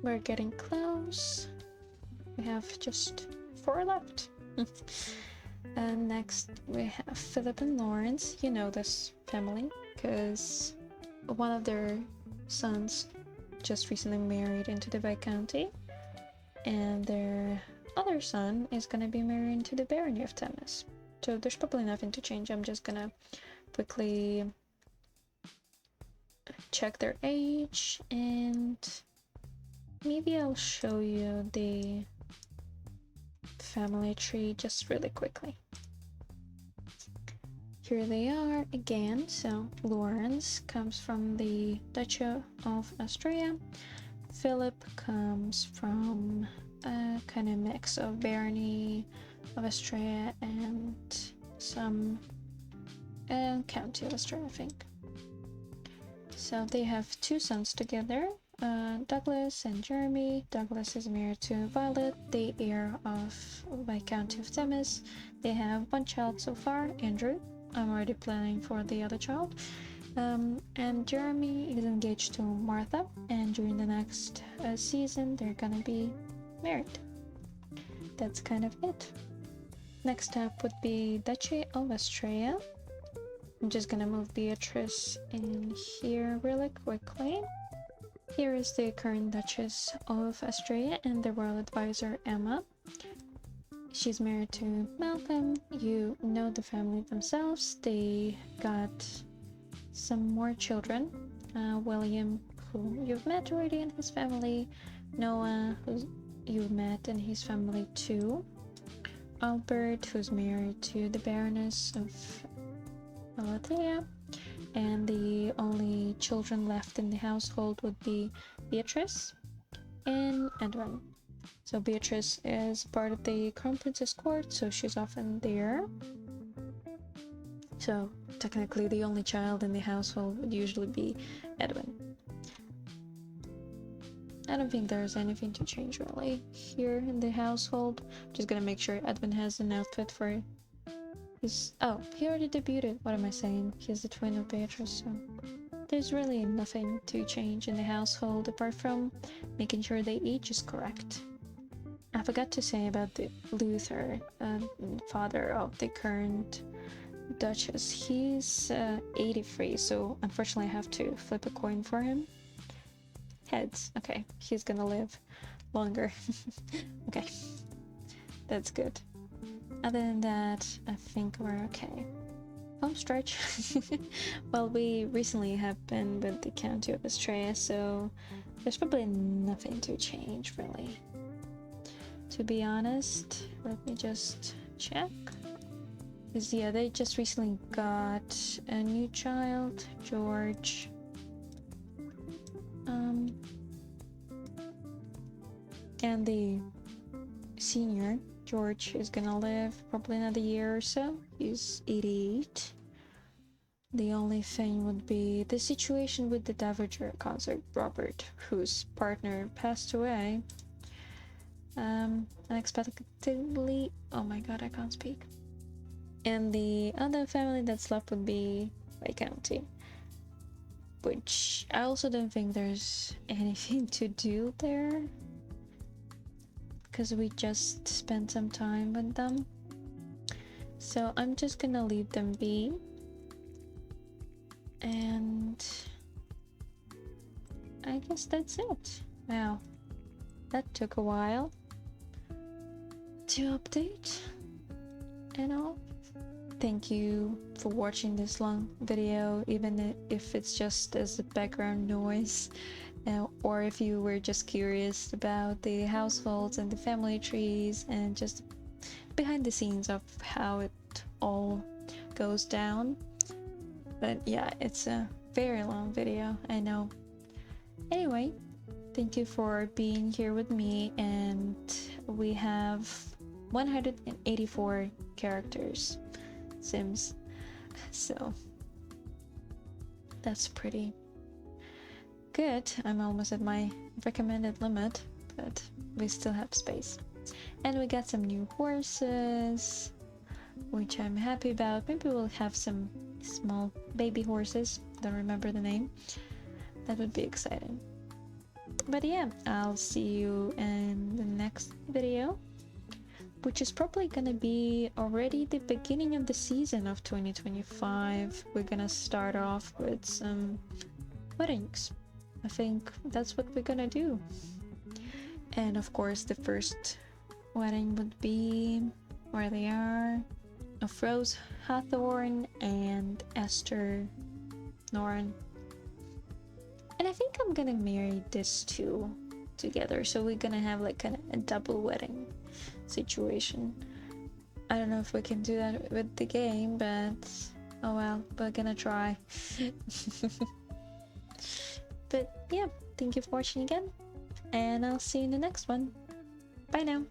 We're getting close. We have just 4 left. And next we have Philip and Lawrence. You know this family because one of their sons just recently married into the Viscounty, and their other son is gonna be married into the Barony of Thames. So there's probably nothing to change. I'm just gonna quickly check their age, and maybe I'll show you the family tree just really quickly. Here they are again. So Lawrence comes from the Duchy of Austria. Philip comes from a kind of mix of Barony of Austria and some County of Austria, I think. So they have 2 sons together, Douglas and Jeremy. Douglas is married to Violet, the heir of Viscounty of Thames. They have 1 child so far, Andrew. I'm already planning for the other child. And Jeremy is engaged to Martha, and during the next season they're gonna be married. That's kind of it. Next up would be Duchy of Astrea. I'm just gonna move Beatrice in here really quickly. Here is the current Duchess of Astrea and the royal advisor Emma. She's married to Malcolm. You know the family themselves. They got some more children. William, who you've met already, and his family. Noah, who you've met, and his family too. Albert, who's married to the Baroness of Malatea. And the only children left in the household would be Beatrice and Edwin. So Beatrice is part of the Crown Princess court, so she's often there. So technically the only child in the household would usually be Edwin. I don't think there's anything to change really here in the household. Just gonna make sure Edwin has an outfit for his... Oh, he already debuted. What am I saying? He's the twin of Beatrice, so... There's really nothing to change in the household apart from making sure the age is correct. I forgot to say about the Luther, father of the current Duchess. He's 83, so unfortunately I have to flip a coin for him. Heads. Okay, he's gonna live longer. Okay, that's good. Other than that, I think we're okay. Home stretch. Well, we recently have been with the County of Astrea, so there's probably nothing to change really. To be honest, let me just check. Because yeah, they just recently got a new child, George. And the senior, George, is gonna live probably another year or so. He's 88. The only thing would be the situation with the Dowager Consort Robert, whose partner passed away unexpectedly. Oh my god, I can't speak. And the other family that's left would be Viscounty, which I also don't think there's anything to do there because we just spent some time with them. So I'm just gonna leave them be. And I guess that's it. Wow, that took a while to update and all. Thank you for watching this long video, even if it's just as a background noise, or if you were just curious about the households and the family trees and just behind the scenes of how it all goes down. But yeah, it's a very long video, I know. Anyway, thank you for being here with me, and we have 184 characters. Sims, so that's pretty good. I'm almost at my recommended limit, but we still have space. And we got some new horses, which I'm happy about. Maybe we'll have some small baby horses, don't remember the name. That would be exciting. But yeah, I'll see you in the next video, which is probably gonna be already the beginning of the season of 2025. We're gonna start off with some weddings. I think that's what we're gonna do. And of course the first wedding would be where they are, of Rose Hathorn and Esther Noren. And I think I'm gonna marry these two together, so we're gonna have like kind of a double wedding situation. I don't know if we can do that with the game, but oh well, we're gonna try. But yeah, thank you for watching again, and I'll see you in the next one. Bye now.